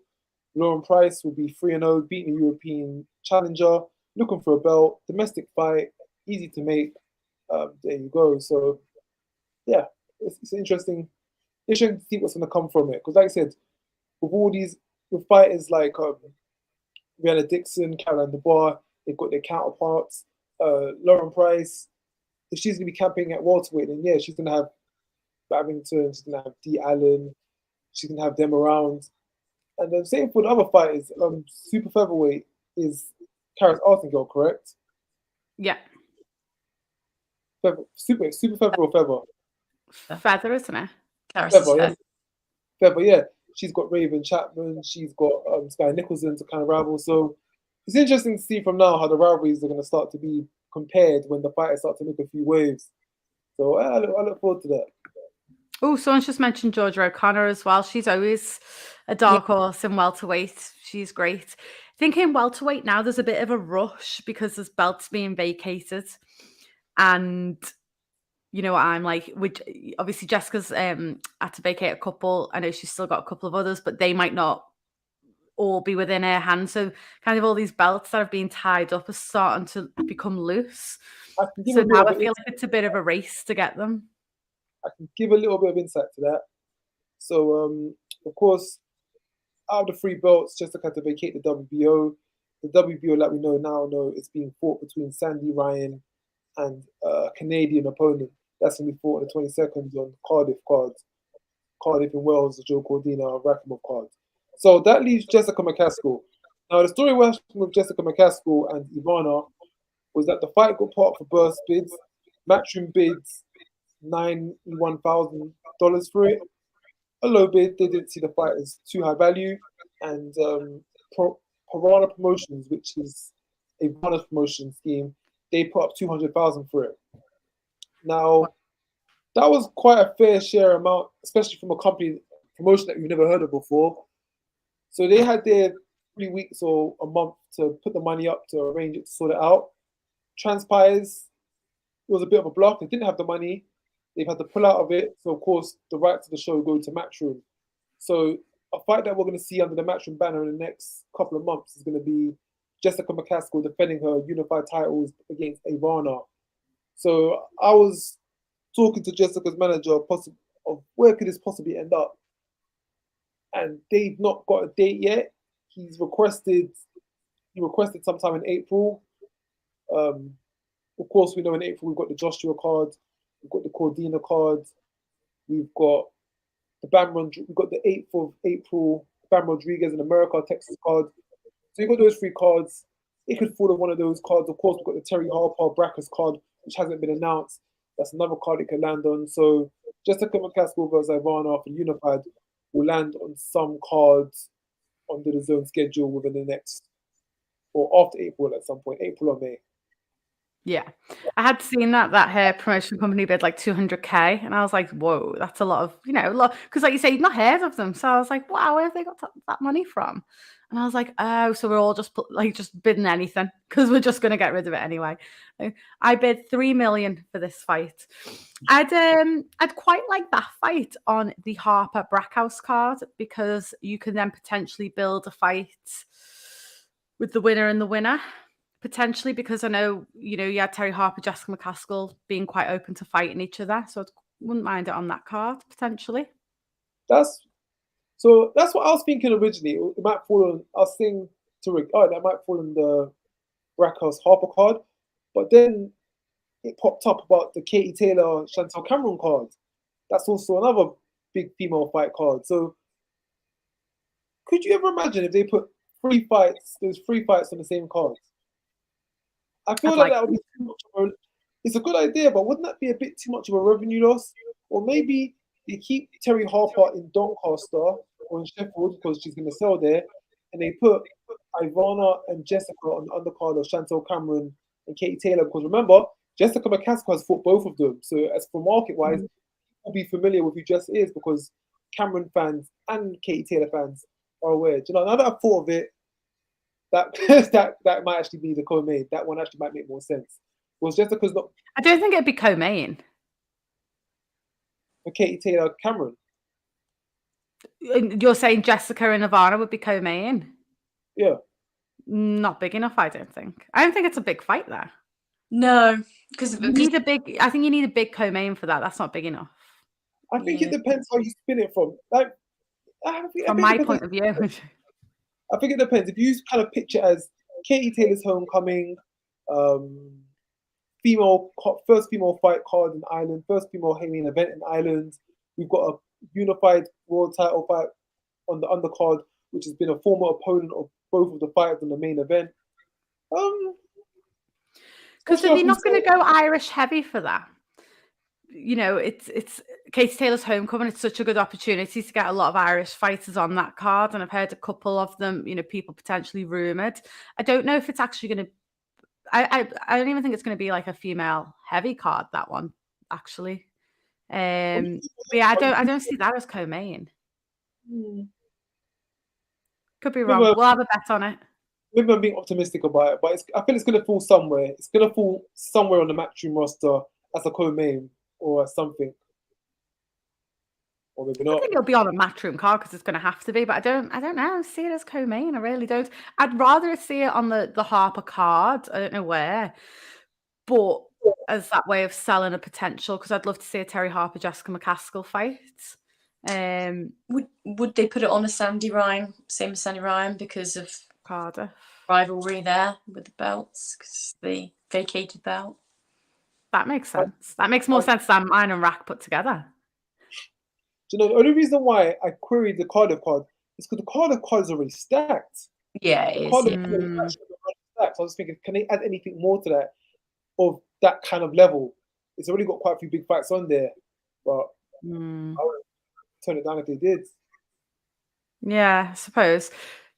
Lauren Price will be 3-0, beating a European challenger, looking for a belt, domestic fight, easy to make. There you go. So, yeah, it's an interesting interesting to see what's going to come from it. Because, like I said, with fighters like Rhiannon Dixon, Caroline Dubois, they've got their counterparts. Lauren Price, if she's going to be camping at welterweight, then yeah, she's going to have Bavvington, she's going to have Dee Allen, she's going to have them around. And then same for the other fighters. Super featherweight is Karis Artingale, correct? Yeah. Super feather or feather? Feather, isn't it? Feather, yeah. Feather, yeah. She's got Raven Chapman. She's got Sky Nicholson to kind of rival. So it's interesting to see from now how the rivalries are going to start to be compared when the fighters start to make a few waves. So I look forward to that. Oh, someone's just mentioned Georgia O'Connor as well. She's always a dark horse in welterweight. She's great. I think in welterweight now there's a bit of a rush because there's belts being vacated. And you know what I'm like, which obviously Jessica's had to vacate a couple. I know she's still got a couple of others, but they might not all be within her hands. So kind of all these belts that have been tied up are starting to become loose. So now I feel like it's a bit of a race to get them. I can give a little bit of insight to that. So, of course, out of the 3 belts, Jessica had to vacate the WBO. The WBO, like we now know, it's being fought between Sandy Ryan and a Canadian opponent. That's going to be fought on the 22nd on Cardiff cards. Cardiff in Wales, the Joe Cordina, Rackham cards. So that leaves Jessica McCaskill. Now, the story with Jessica McCaskill and Ivana was that the fight got put up for burst bids. Matchroom bids $91,000 for it. A low bid. They didn't see the fight as too high value. And Piranha Promotions, which is a bonus promotion scheme, they put up $200,000 for it. Now, that was quite a fair share amount, especially from a promotion that you've never heard of before. So they had their 3 weeks or a month to put the money up to arrange it, to sort it out. Transpires, it was a bit of a bluff. They didn't have the money. They've had to pull out of it. So, of course, the rights to the show go to Matchroom. So a fight that we're going to see under the Matchroom banner in the next couple of months is going to be Jessica McCaskill defending her unified titles against Ivana. So I was talking to Jessica's manager of where could this possibly end up. And they've not got a date yet. He requested sometime in April. Of course, we know in April we've got the Joshua card, we've got the Cordina card, we've got the we've got the 8th of April, Bam Rodriguez in America, Texas card. So you've got those 3 cards. It could fall on one of those cards. Of course, we've got the Terry Harper Brackus card, which hasn't been announced. That's another card it could land on. So Jessica McCaskill versus Ivana for Unified will land on some cards under the zone schedule within the next, or after April at some point, April or May. Yeah, I had seen that her promotion company bid like 200K, and I was like, whoa, that's a lot of, because like you say, you've not heard of them. So I was like, wow, where have they got that money from? And I was like, oh, so we're all just bidding anything because we're just going to get rid of it anyway. I bid 3 million for this fight. I'd quite like that fight on the Harper Brackhouse card because you can then potentially build a fight with the winner and the winner. Potentially, because I know, you had Terry Harper, Jessica McCaskill being quite open to fighting each other. So I wouldn't mind it on that card, potentially. That's what I was thinking originally. It might fall on, I was thinking that might fall on the Brackhouse Harper card. But then it popped up about the Katie Taylor, Chantelle Cameron card. That's also another big female fight card. So could you ever imagine if they put those 3 fights on the same card? I feel like that would be too much it's a good idea, but wouldn't that be a bit too much of a revenue loss? Or maybe they keep Terry Harper in Doncaster or in Sheffield because she's going to sell there, and they put Ivana and Jessica on the undercard of Chantelle Cameron and Katie Taylor. Because remember, Jessica McCaskill has fought both of them. So as for market-wise, people will be familiar with who Jess is because Cameron fans and Katie Taylor fans are aware. Do you know, now that I've thought of it, that might actually be the co-main. That one actually might make more sense. Was Jessica's not? I don't think it'd be co-main. For Katie Taylor Cameron. You're saying Jessica and Ivana would be co-main? Yeah. Not big enough, I don't think. I don't think it's a big fight there. No, because I think you need a big co-main for that. That's not big enough. I think it depends how you spin it from. Like, From my point of view. I think it depends. If you kind of picture it as Katie Taylor's homecoming, first female fight card in Ireland, first female main event in Ireland. We've got a unified world title fight on the undercard, which has been a former opponent of both of the fighters in the main event. Because are they not going to go Irish heavy for that? You know, it's Katie Taylor's homecoming. It's such a good opportunity to get a lot of Irish fighters on that card, and I've heard a couple of them. You know, people potentially rumored. I don't know if it's actually going to. I don't even think it's going to be like a female heavy card. That one actually. Yeah, I don't see that as co-main. Could be wrong. We'll have a bet on it. Maybe I'm being optimistic about it, but I think it's going to fall somewhere. It's going to fall somewhere on the Matchroom roster as a co-main or something. Or maybe not. I think it'll be on a Matchroom card because it's going to have to be, but I don't know. I see it as co-main. I really don't. I'd rather see it on the Harper card. I don't know where, but as that way of selling a potential, because I'd love to see a Terry Harper Jessica McCaskill fight. Would they put it on a Sandy Ryan, same as Sandy Ryan, because of Cardiff rivalry there with the belts, because the vacated belt? That makes sense. That makes more sense than mine and Rak put together. Do you know, the only reason why I queried the Cardiff card is because the Cardiff card is already stacked. Yeah, it is. Cardiff card is actually already stacked. So I was thinking, can they add anything more to that of that kind of level? It's already got quite a few big fights on there, but I would turn it down if they did. Yeah, I suppose.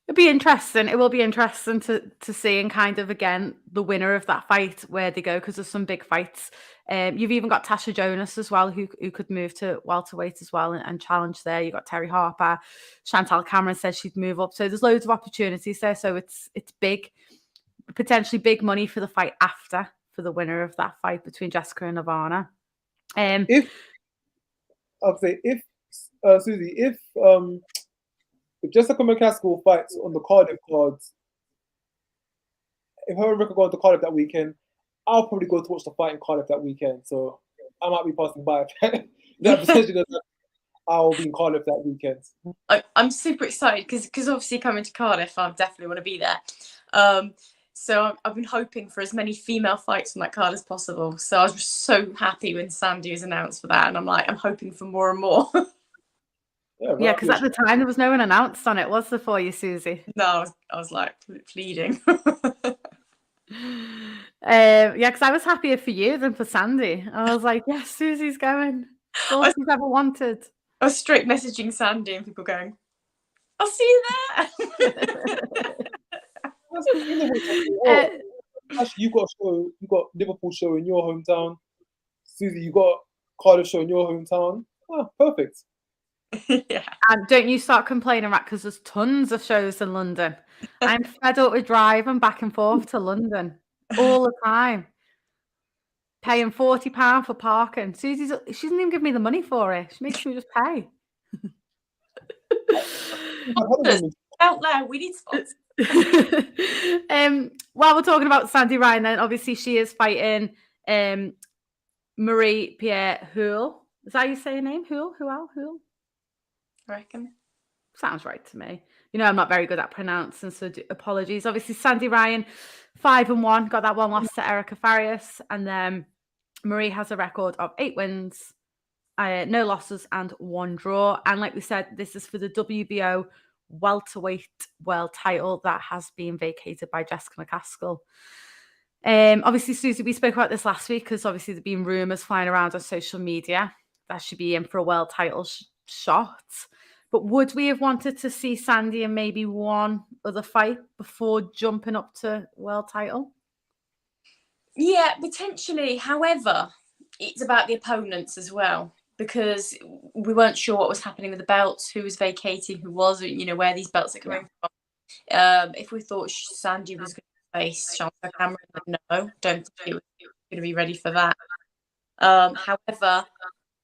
It'll be interesting. It will be interesting to see, and kind of again the winner of that fight, where they go, because there's some big fights. You've even got Tasha Jonas as well, who could move to welterweight as well and challenge there. You've got Terry Harper. Chantelle Cameron said she'd move up. So there's loads of opportunities there. So it's big, potentially big money for the fight after, for the winner of that fight between Jessica and Ivana. If Suzy, if Jessica McCaskill fights on the Cardiff cards, if her and Rick go on to Cardiff that weekend, I'll probably go to watch the fight in Cardiff that weekend. So I might be passing by. That potentially I'll be in Cardiff that weekend. I'm super excited because obviously coming to Cardiff, I definitely want to be there. So I've been hoping for as many female fights on that card as possible. So I was so happy when Sandy was announced for that, and I'm hoping for more and more. Yeah, because at the time there was no one announced on it, was there, for you, Suzy? No, I was like pleading. Because I was happier for you than for Sandy. I was like, yes, Suzy's going. That's all she's ever wanted. I was straight messaging Sandy and people going, I'll see you there. Actually, you got a show. You got Liverpool show in your hometown. Suzy, you got Cardiff show in your hometown. Oh, perfect. Yeah. And don't you start complaining, Rak, because there's tons of shows in London. I'm fed up with driving back and forth to London all the time, paying £40 for parking. She doesn't even give me the money for it. She makes me just pay. Out there, we need spots. While we're talking about Sandy Ryan, then obviously she is fighting Marie Pierre Houle. Is that how you say her name? Houle? I reckon. Sounds right to me. You know, I'm not very good at pronouncing, so apologies. Obviously, Sandy Ryan, 5-1, got that one loss to Erica Farias, and then Marie has a record of 8 wins, no losses, and 1 draw. And like we said, this is for the WBO welterweight world title that has been vacated by Jessica McCaskill. Obviously, Suzy, we spoke about this last week because obviously there've been rumours flying around on social media that she'd be in for a world title shot. But would we have wanted to see Sandy in maybe one other fight before jumping up to world title? Yeah, potentially. However, it's about the opponents as well, because we weren't sure what was happening with the belts, who was vacating, who wasn't, you know, where these belts are coming from. If we thought Sandy was going to face Chantelle Cameron, no, don't think it was going to be ready for that. However,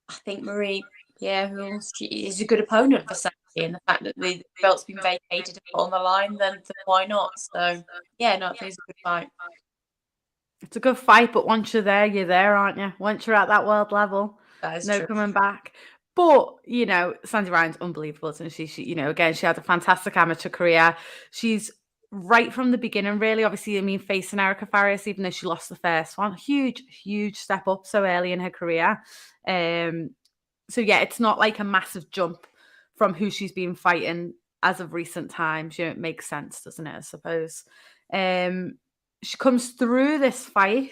I think Marie, she is a good opponent for Sandy, and the fact that the belt's been vacated and put on the line, then why not? So, yeah, no, I think it's a good fight. It's a good fight, but once you're there, aren't you? Once you're at that world level, that is no true. coming back. But, you know, Sandy Ryan's unbelievable, isn't she? She, you know, again, she had a fantastic amateur career. She's right from the beginning, really. Obviously, I mean, facing Erica Farias, even though she lost the first one, huge step up so early in her career. So, yeah, it's not like a massive jump from who she's been fighting as of recent times. You know, it makes sense, doesn't it, I suppose? She comes through this fight.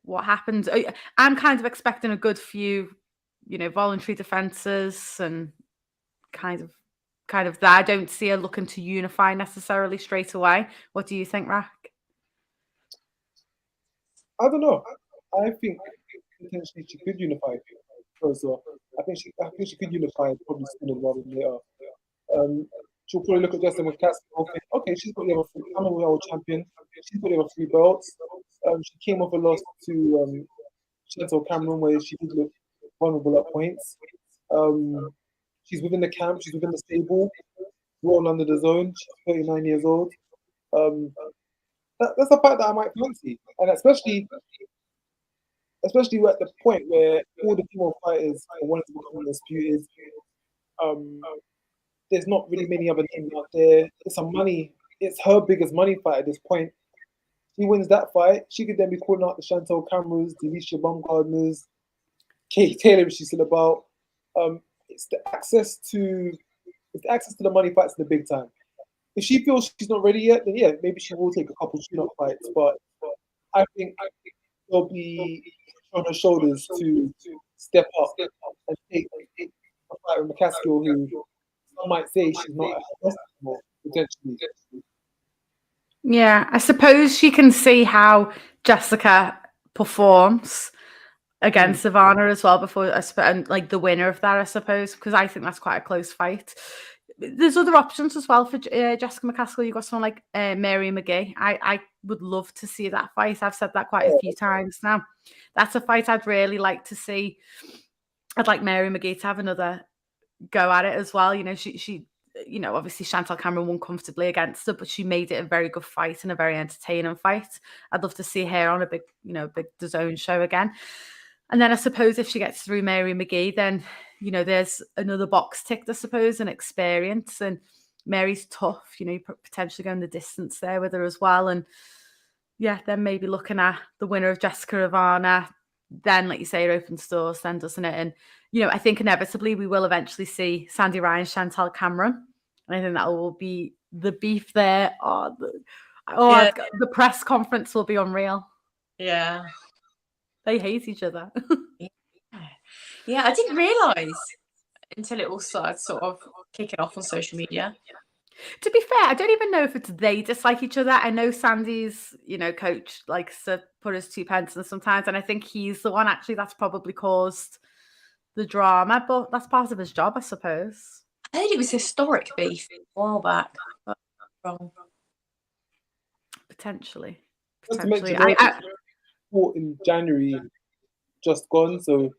What happens? I'm kind of expecting a good few, you know, voluntary defenses and kind of that. I don't see her looking to unify necessarily straight away. What do you think, Rak? I don't know. I think potentially she could unify first off. I think she could unify probably sooner rather than later. She'll probably look at Justin McCaskill and think, okay, she's got the other three. I'm a world champion. She's got the other 3 belts. She came off a loss to Chantelle Cameron, where she did look vulnerable at points. She's within the camp. She's within the stable. Rolling under the zone. She's 39 years old. That's a fight that I might fancy, and especially we're at the point where all the female fighters are wanting to become undisputed. There's not really many other names out there. It's her biggest money fight at this point. She wins that fight, she could then be calling out the Chantelle Camerons, the Alycia Baumgardners, Kate Taylor, if she's still about. It's the access to the money fights in the big time. If she feels she's not ready yet, then yeah, maybe she will take a couple tune-up fights. But I think there'll be on her shoulders to step up and take a fight with McCaskill, who some might say she's not at her best anymore, potentially. Yeah, I suppose she can see how Jessica performs against Ivana as well before, and like the winner of that, I suppose, because I think that's quite a close fight. There's other options as well for Jessica McCaskill. You've got someone like Mary McGee. I would love to see that fight. I've said that quite a few times now. That's a fight I'd really like to see. I'd like Mary McGee to have another go at it as well. You know, she you know, obviously Chantelle Cameron won comfortably against her, but she made it a very good fight and a very entertaining fight. I'd love to see her on a big DAZN show again. And then I suppose if she gets through Mary McGee, then, you know, there's another box ticked, I suppose, and experience. And Mary's tough, you know, you potentially going the distance there with her as well. And yeah, then maybe looking at the winner of Jessica Ivana, then, like you say, it opens doors then, doesn't it? And, you know, I think inevitably we will eventually see Sandy Ryan, Chantelle Cameron. And I think that will be the beef there. The press conference will be unreal. Yeah. They hate each other. Yeah, I didn't realise until it all started sort of kicking off on social media. To be fair, I don't even know if it's they dislike each other. I know Sandy's, you know, coach likes to put his 2 pence in sometimes, and I think he's the one actually that's probably caused the drama, but that's part of his job, I suppose. I heard it was historic beef a while back. But wrong. Potentially. I fought in January, just gone, so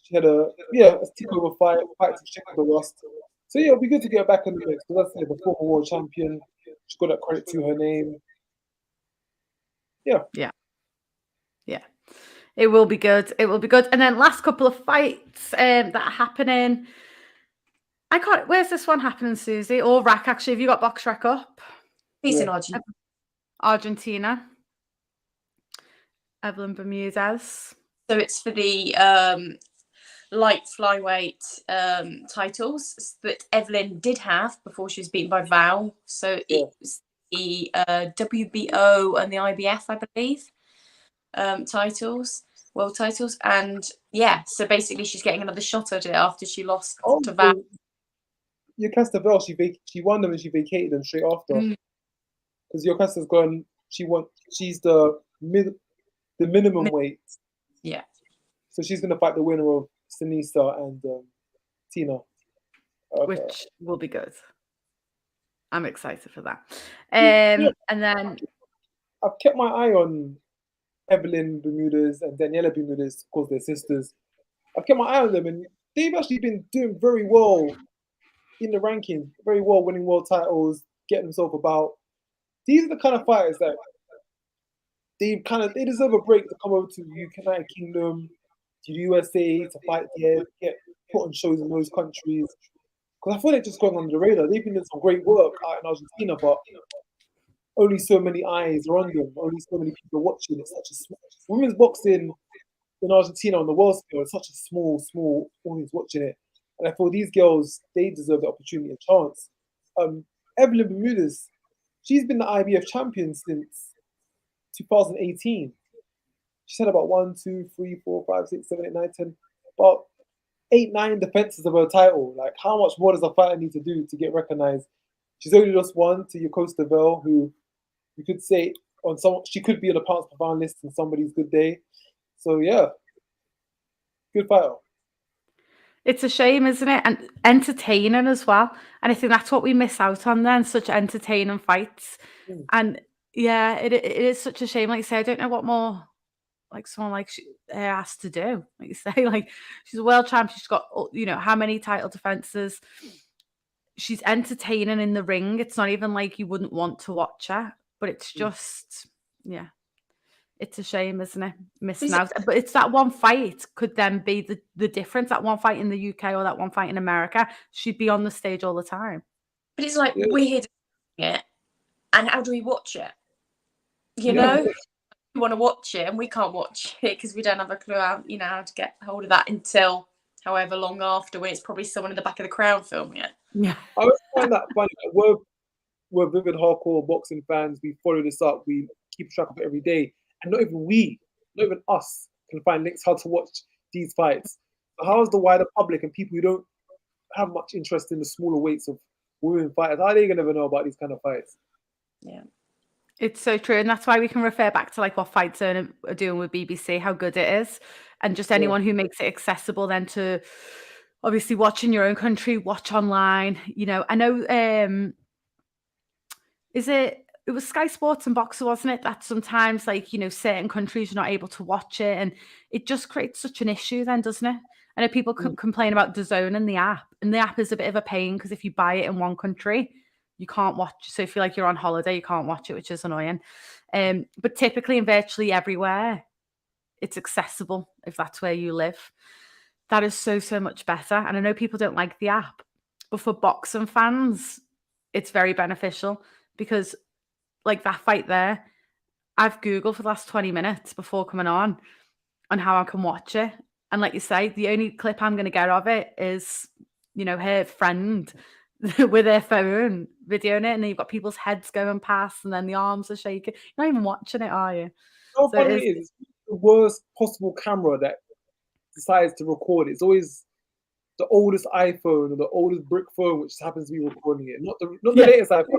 she had a takeover fight to check the rust. So yeah, it'll be good to get her back in the mix, because that's the former world champion. She's got that credit to her name. Yeah. It will be good. And then last couple of fights that are happening. Where's this one happening, Suzy? Or Rak, actually, have you got Box Rec up? He's in Argentina. Argentina. Evelin Bermudez. So it's for the light flyweight titles that Evelin did have before she was beaten by Val. So it was the WBO and the IBF, I believe, world titles. And yeah, so basically she's getting another shot at it after she lost to Val. Castavel, she won them and she vacated them straight after. Because Yocasta's gone, she's the minimum weight. Yeah. So she's going to fight the winner of Sinisa and Tina. Which will be good. I'm excited for that. And then I've kept my eye on Evelin Bermudez and Daniela Bermudez, of course, they're sisters. I've kept my eye on them, and they've actually been doing very well in the ranking, very well, winning world titles, getting themselves about. These are the kind of fighters that they deserve a break to come over to the United Kingdom, to the USA to fight there, get put on shows in those countries. Because I feel like just going under the radar. They've been doing some great work out in Argentina, but only so many eyes are on them. Only so many people are watching. It's such a small women's boxing in Argentina on the world scale. It's such a small audience watching it. And I feel these girls, they deserve the opportunity and chance. Evelin Bermudez, she's been the IBF champion since 2018. She's had about 1, 2, 3, 4, 5, 6, 7, 8, 9, 10, about 8, 9 defenses of her title. Like, how much more does a fighter need to do to get recognized? She's only lost one to Yokosta Bell, who you could say she could be on the pounds per pound list on somebody's good day. So yeah, good fighter. It's a shame, isn't it? And entertaining as well. And I think that's what we miss out on then, such entertaining fights. And yeah, it is such a shame. Like you say, I don't know what more like someone like she has to do. Like you say, like she's a world champion. She's got, you know, how many title defenses. She's entertaining in the ring. It's not even like you wouldn't want to watch her, but it's just, yeah. It's a shame, isn't it? Missing out. But it's that one fight could then be the difference. That one fight in the UK or that one fight in America, she'd be on the stage all the time. But it's like we're here to it, and how do we watch it? You know, we want to watch it, and we can't watch it because we don't have a clue how, you know, how to get hold of that until however long after, when it's probably someone in the back of the Crown film yet. Yeah, I always find that funny. We're vivid hardcore boxing fans. We follow this up. We keep track of it every day. And not even us can find links how to watch these fights. So how is the wider public and people who don't have much interest in the smaller weights of women fighters, how are they going to ever know about these kind of fights? Yeah. It's so true. And that's why we can refer back to like what FightZone are doing with BBC, how good it is. And just anyone who makes it accessible then to obviously watch in your own country, watch online. You know, I know, it was Sky Sports and Boxer, wasn't it? That sometimes, like, you know, certain countries you're not able to watch it, and it just creates such an issue then, doesn't it? I know people complain about DAZN and the app is a bit of a pain because if you buy it in one country, you can't watch. So if you like you're on holiday, you can't watch it, which is annoying. But typically in virtually everywhere, it's accessible if that's where you live. That is so much better. And I know people don't like the app, but for boxing fans, it's very beneficial because like that fight there, I've Googled for the last 20 minutes before coming on how I can watch it. And like you say, the only clip I'm going to get of it is, you know, her friend with her phone videoing it. And then you've got people's heads going past and then the arms are shaking. You're not even watching it, are you? How funny it is the worst possible camera that decides to record it. It's always the oldest iPhone or the oldest brick phone, which happens to be recording it. Not the latest iPhone.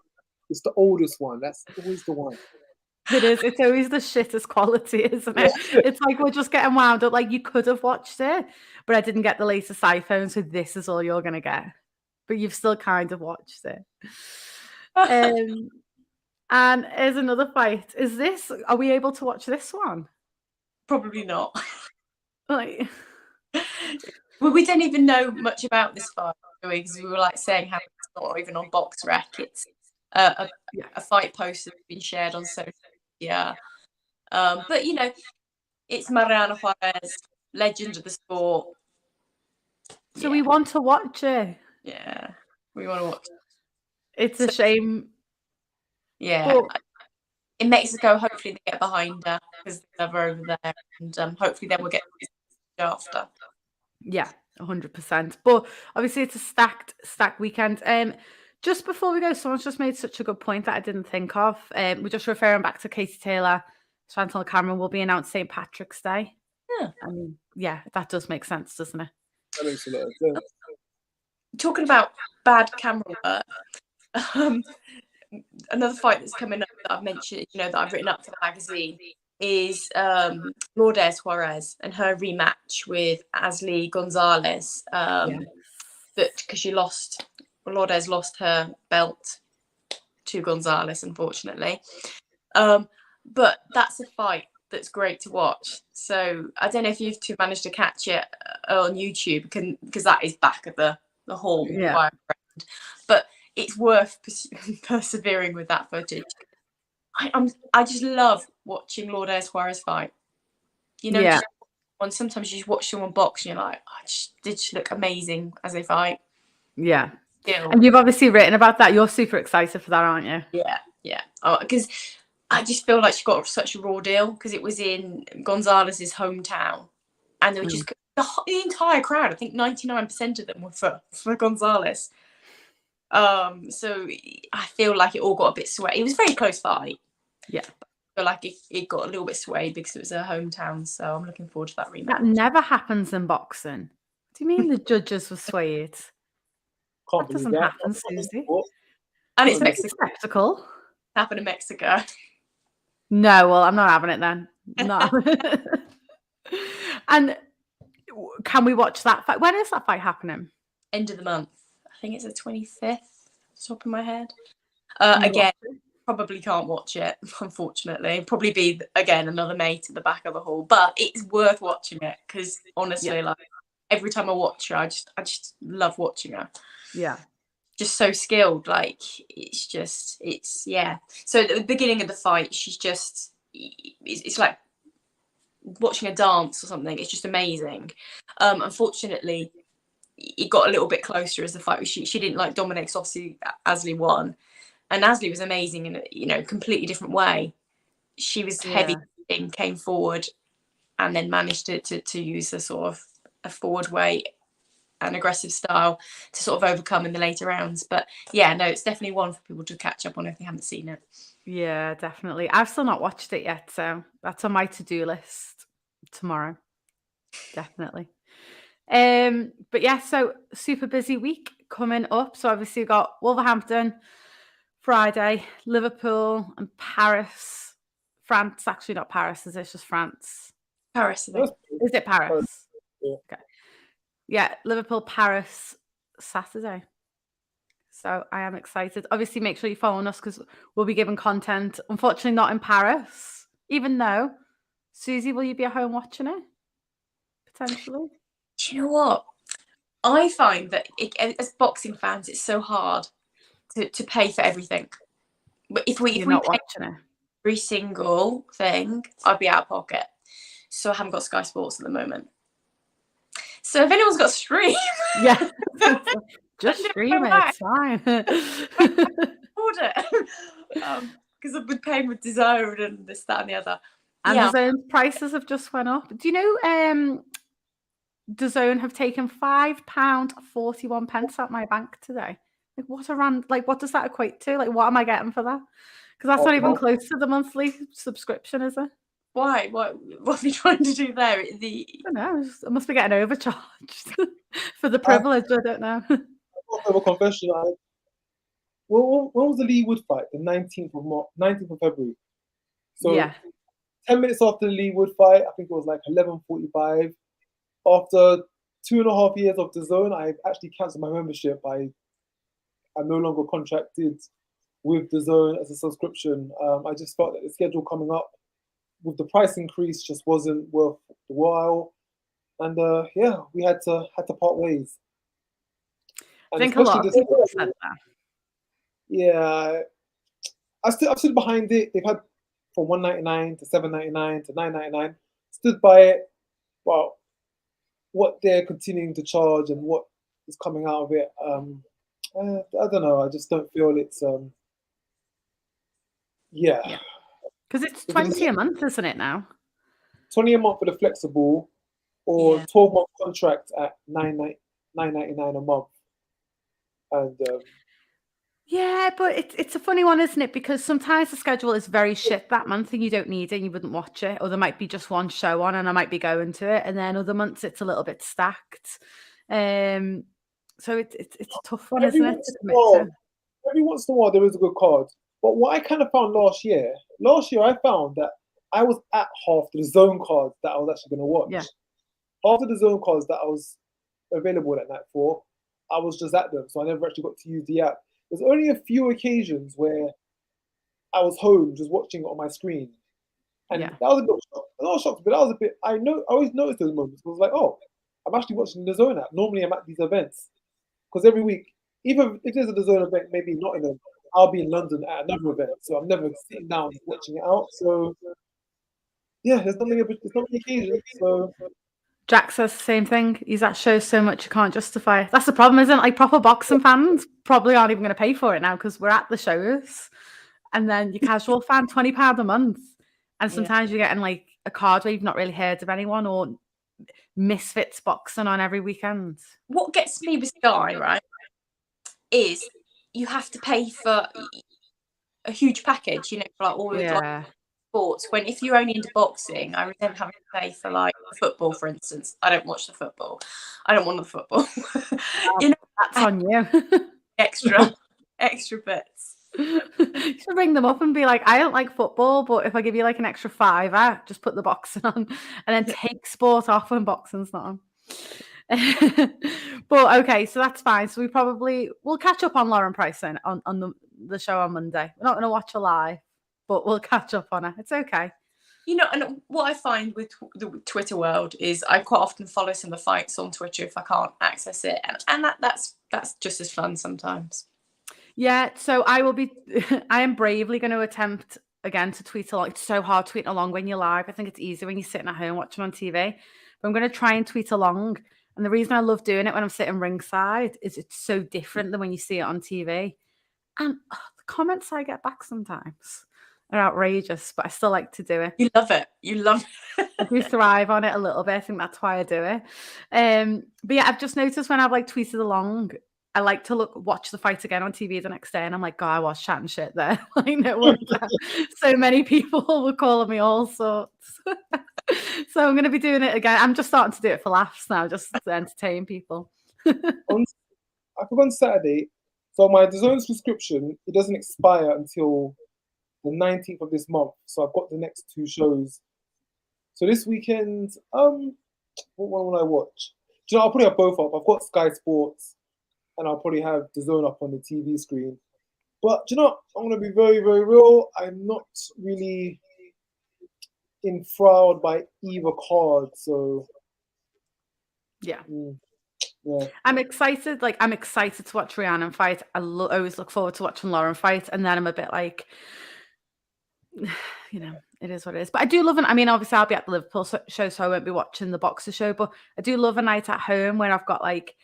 It's the oldest one. That's always the one. It is. It's always the shittest quality, isn't it? It's like we're just getting wound up. Like you could have watched it, but I didn't get the latest iPhone, so this is all you're going to get. But you've still kind of watched it. And here's another fight. Are we able to watch this one? Probably not. Like, well, we don't even know much about this fight, because we were like saying how it's not even on BoxRec. It's a fight post that's been shared on social media. But you know, it's Mariano Juarez, legend of the sport. So we want to watch it. Yeah, we want to watch it. It's a shame. Yeah. But in Mexico, hopefully they get behind her because they're over there, and hopefully then we'll get after. Yeah, 100%. But obviously it's a stacked weekend. Just before we go, someone's just made such a good point that I didn't think of. We're just referring back to Katie Taylor. Chantelle Cameron will be announced St. Patrick's Day. Yeah. I mean, yeah, that does make sense, doesn't it? That makes a lot of sense. Talking about bad camera work, another fight that's coming up that I've mentioned, you know, that I've written up for the magazine is Lourdes Juarez and her rematch with Ashley Gonzalez. That because Lourdes lost her belt to Gonzalez, unfortunately. But that's a fight that's great to watch. So I don't know if you've two managed to catch it on YouTube, because that is back at the hall. Yeah. But it's worth persevering with that footage. I just love watching Lourdes Juarez fight. You know, just And sometimes you just watch someone box and you're like, oh, they just look amazing as they fight. Yeah. Still. And you've obviously written about that. You're super excited for that, aren't you? Yeah. Because I just feel like she got such a raw deal because it was in Gonzalez's hometown. And they were just the entire crowd, I think 99% of them were for Gonzalez. So I feel like it all got a bit swayed. It was a very close fight. Yeah. But like it got a little bit swayed because it was her hometown. So I'm looking forward to that rematch. That never happens in boxing. Do you mean the judges were swayed? Can't That believe doesn't that. happen, Suzy. And it's It's Mexico. a spectacle. Happened in Mexico. No, well, I'm not having it then. No. And can we watch that fight? When is that fight happening? End of the month. I think it's the 25th. Top of my head. Can you Again, watch it? probably can't watch it, unfortunately. Probably be again another mate at the back of the hall, but it's worth watching it because honestly, like every time I watch her, I just love watching her. Yeah. Just so skilled. Like it's yeah. So at the beginning of the fight, she's just it's like watching a dance or something. It's just amazing. Unfortunately, it got a little bit closer as the fight. She didn't like dominate because obviously Alycia won. And Alycia was amazing in a completely different way. She was heavy, came forward, and then managed to use a sort of a forward weight and aggressive style to sort of overcome in the later rounds. But yeah, no, it's definitely one for people to catch up on if they haven't seen it. Yeah, definitely. I've still not watched it yet, so that's on my to-do list tomorrow. Definitely. But yeah, so super busy week coming up. So obviously we've got Wolverhampton Friday, Liverpool and Paris. France, actually not Paris, is it? It's just France. Paris, I think. Is it Paris? Yeah. Okay. Yeah, Liverpool, Paris, Saturday. So I am excited. Obviously, make sure you follow us because we'll be giving content. Unfortunately, not in Paris, even though, Suzy, will you be at home watching it? Potentially. Do you know what? I find that as boxing fans, it's so hard to pay for everything. But if we not pay watching it. every single thing, I'd be out of pocket. So I haven't got Sky Sports at the moment. So if anyone's got Stream, yeah, just stream it. It's fine. Order because I've been paying with DAZN and this, that, and the other. And DAZN prices have just went up. Do you know? DAZN have taken £5.41 out my bank today. Like what does that equate to? Like what am I getting for that? Because that's not even close to the monthly subscription, is it? Why? What are we trying to do there? I don't know. I must be getting overcharged for the privilege. I don't know. I have a confession. When was the Lee Wood fight? The 19th of February. So yeah. 10 minutes after the Lee Wood fight, I think it was like 11:45. After 2.5 years of DAZN, I actually cancelled my membership. I'm no longer contracted with DAZN as a subscription. I just felt that the schedule coming up with the price increase just wasn't worth the while, and we had to part ways. And I think a lot of people said that. Yeah, I've stood behind it. They've had from $1.99 to $7.99 to $9.99. Stood by it. Well, what they're continuing to charge and what is coming out of it, I don't know. I just don't feel it's yeah. Because it's 20 a month, isn't it now? 20 a month for the flexible, or 12-month contract at $9.99 a month. And yeah, but it's a funny one, isn't it? Because sometimes the schedule is very shit that month and you don't need it and you wouldn't watch it. Or there might be just one show on and I might be going to it. And then other months it's a little bit stacked. So it's a tough one, isn't it? Every once in a while there is a good card. But what I kind of found last year I found that I was at half the DAZN cards that I was actually going to watch. Yeah. Half of the DAZN cards that I was available that night for, I was just at them. So I never actually got to use the app. There's only a few occasions where I was home just watching it on my screen. And that was a bit shocked, but that was a bit, I always noticed those moments. I was like, oh, I'm actually watching the DAZN app. Normally I'm at these events. Because every week, even if there's a DAZN event, maybe not in them, I'll be in London at another event. So I'm never sitting down watching it out. So yeah, there's not many occasions. So Jack says the same thing. He's at shows so much you can't justify it. That's the problem, isn't it? Like proper boxing fans probably aren't even going to pay for it now because we're at the shows. And then your casual fan, £20 a month. And sometimes you're getting like a card where you've not really heard of anyone or Misfits boxing on every weekend. What gets me with Sky, right, is you have to pay for a huge package, you know, for like all of like, sports. When if you're only into boxing, I resent having to pay for like football, for instance. I don't watch the football. I don't want the football. You know, that's on you. extra bits. You should ring them up and be like, I don't like football, but if I give you like an extra £5, just put the boxing on and then take sport off when boxing's not on. But okay, so that's fine. So we'll catch up on Lauren Price then on the show on Monday. We're not going to watch her live, but we'll catch up on her. It's okay. You know, and what I find with the Twitter world is I quite often follow some of the fights on Twitter if I can't access it, and that's just as fun sometimes. Yeah, so I am bravely going to attempt again to tweet along. It's so hard tweeting along when you're live. I think it's easier when you're sitting at home watching on TV. But I'm going to try and tweet along. And the reason I love doing it when I'm sitting ringside is it's so different than when you see it on TV. And the comments I get back sometimes are outrageous, but I still like to do it. You love it. You love it. I do thrive on it a little bit. I think that's why I do it. But yeah, I've just noticed when I've like tweeted along, I like to watch the fight again on TV the next day, and I'm like, God, I was chatting shit there. Like, no wonder so many people were calling me all sorts. So I'm going to be doing it again. I'm just starting to do it for laughs now, just to entertain people. I think on Saturday, so my DAZN subscription, it doesn't expire until the 19th of this month. So I've got the next 2 shows. So this weekend, what one will I watch? Do you know, I'll probably have both up. I've got Sky Sports, and I'll probably have DAZN up on the TV screen. But do you know, I'm going to be very, very real. I'm not really enthralled by either card. So yeah. Yeah. I'm excited. Like, I'm excited to watch Rhiannon fight. I always look forward to watching Lauren fight. And then I'm a bit like, you know, it is what it is. But I do love it. I mean, obviously, I'll be at the Liverpool show, so I won't be watching the Boxer show. But I do love a night at home where I've got like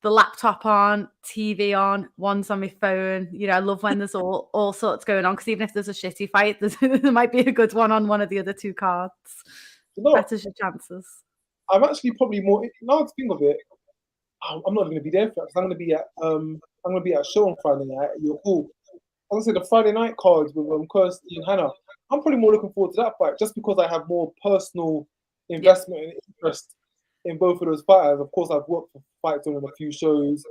the laptop on, TV on, one's on my phone. You know, I love when there's all sorts going on, because even if there's a shitty fight, there might be a good one on one of the other 2 cards. Betters your chances. I'm actually probably more, now to think of it, I'm not going to be there for that, because I'm going to be at a show on Friday night at your hall. I'm going to say the Friday night cards with Kirstie and Hannah. I'm probably more looking forward to that fight, just because I have more personal investment and interest in both of those fighters. Of course, I've worked for FightZone on a few shows.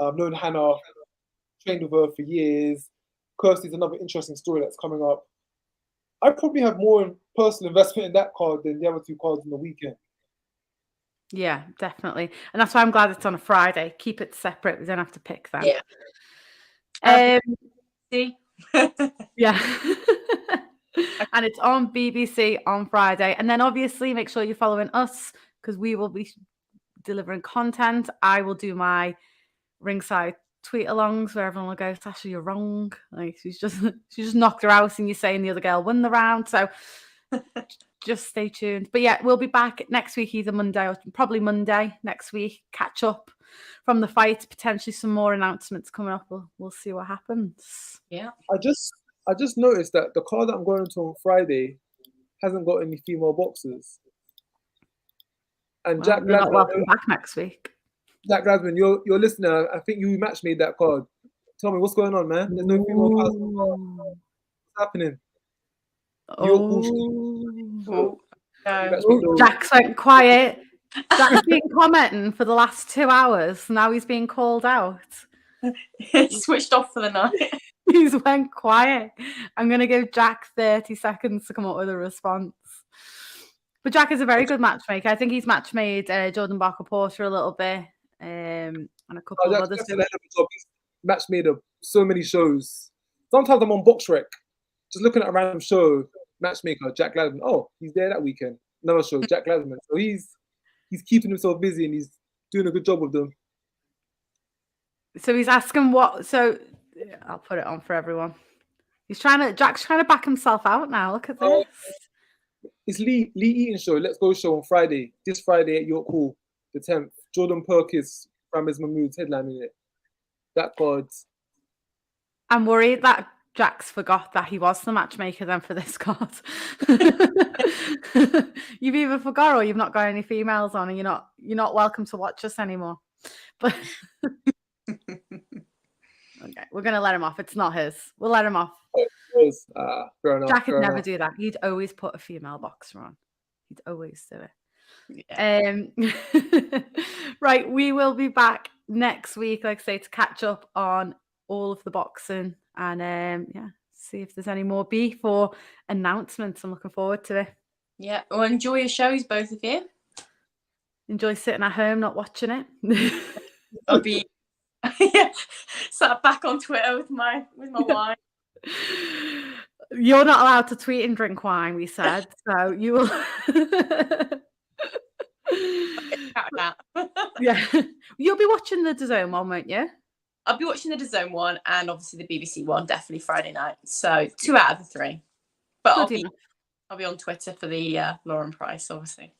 I've known Hannah, trained with her for years. Kirstie's another interesting story that's coming up. I probably have more personal investment in that card than the other 2 cards in the weekend. Yeah, definitely. And that's why I'm glad it's on a Friday. Keep it separate. We don't have to pick that. Yeah. See? Yeah. And it's on BBC on Friday. And then obviously make sure you're following us, because we will be delivering content. I will do my ringside tweet alongs where everyone will go, Tasha, you're wrong. Like, she just knocked her out and you're saying the other girl won the round. So just stay tuned. But yeah, we'll be back next week, either Monday or probably Monday next week. Catch up from the fight. Potentially some more announcements coming up. We'll see what happens. Yeah. I just noticed that the card that I'm going to on Friday hasn't got any female boxers. And Well, Jack you're not Gladman, welcome back next week. Jack Gladman, you're listener. I think you match made that card. Tell me what's going on, man. There's no female cards on the card. What's happening? Jack's went quiet. Jack's been commenting for the last 2 hours. Now he's being called out. He switched off for the night. He's went quiet. I'm going to give Jack 30 seconds to come up with a response. But Jack is a very good matchmaker. I think he's matchmade Jordan Barker Porter a little bit, and a couple of others. He's matchmade so many shows. Sometimes I'm on BoxRec, just looking at a random show, matchmaker, Jack Gladman. Oh, he's there that weekend. Another show, Jack Gladman. So he's keeping himself busy and he's doing a good job with them. So he's asking what. So I'll put it on for everyone. Jack's trying to back himself out now. Look at this. it's Lee Eaton show, Let's Go show on Friday. This Friday at York Hall, the 10th. Jordan Perkins, Ramis Mahmood's headlining it. That card. I'm worried that Jax forgot that he was the matchmaker then for this card. You've either forgot or you've not got any females on, and you're not welcome to watch us anymore. But okay, we're gonna let him off. It's not his. We'll let him off. Fair enough. Jack would never do that. He'd always put a female boxer on. He'd always do it. Yeah. Right, we will be back next week, like I say, to catch up on all of the boxing and see if there's any more beef or announcements. I'm looking forward to it. Yeah, well, enjoy your shows, both of you. Enjoy sitting at home, not watching it. I'll be sat back on Twitter with my wine. You're not allowed to tweet and drink wine, we said, so you will. Yeah, you'll be watching the DAZN one, won't you? I'll be watching the DAZN one and obviously the BBC one, definitely Friday night. So 2 out of the 3. But I'll be on Twitter for the Lauren Price, obviously.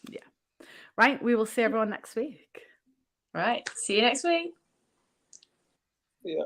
Yeah. Right. We will see everyone next week. Right. See you next week. Yeah.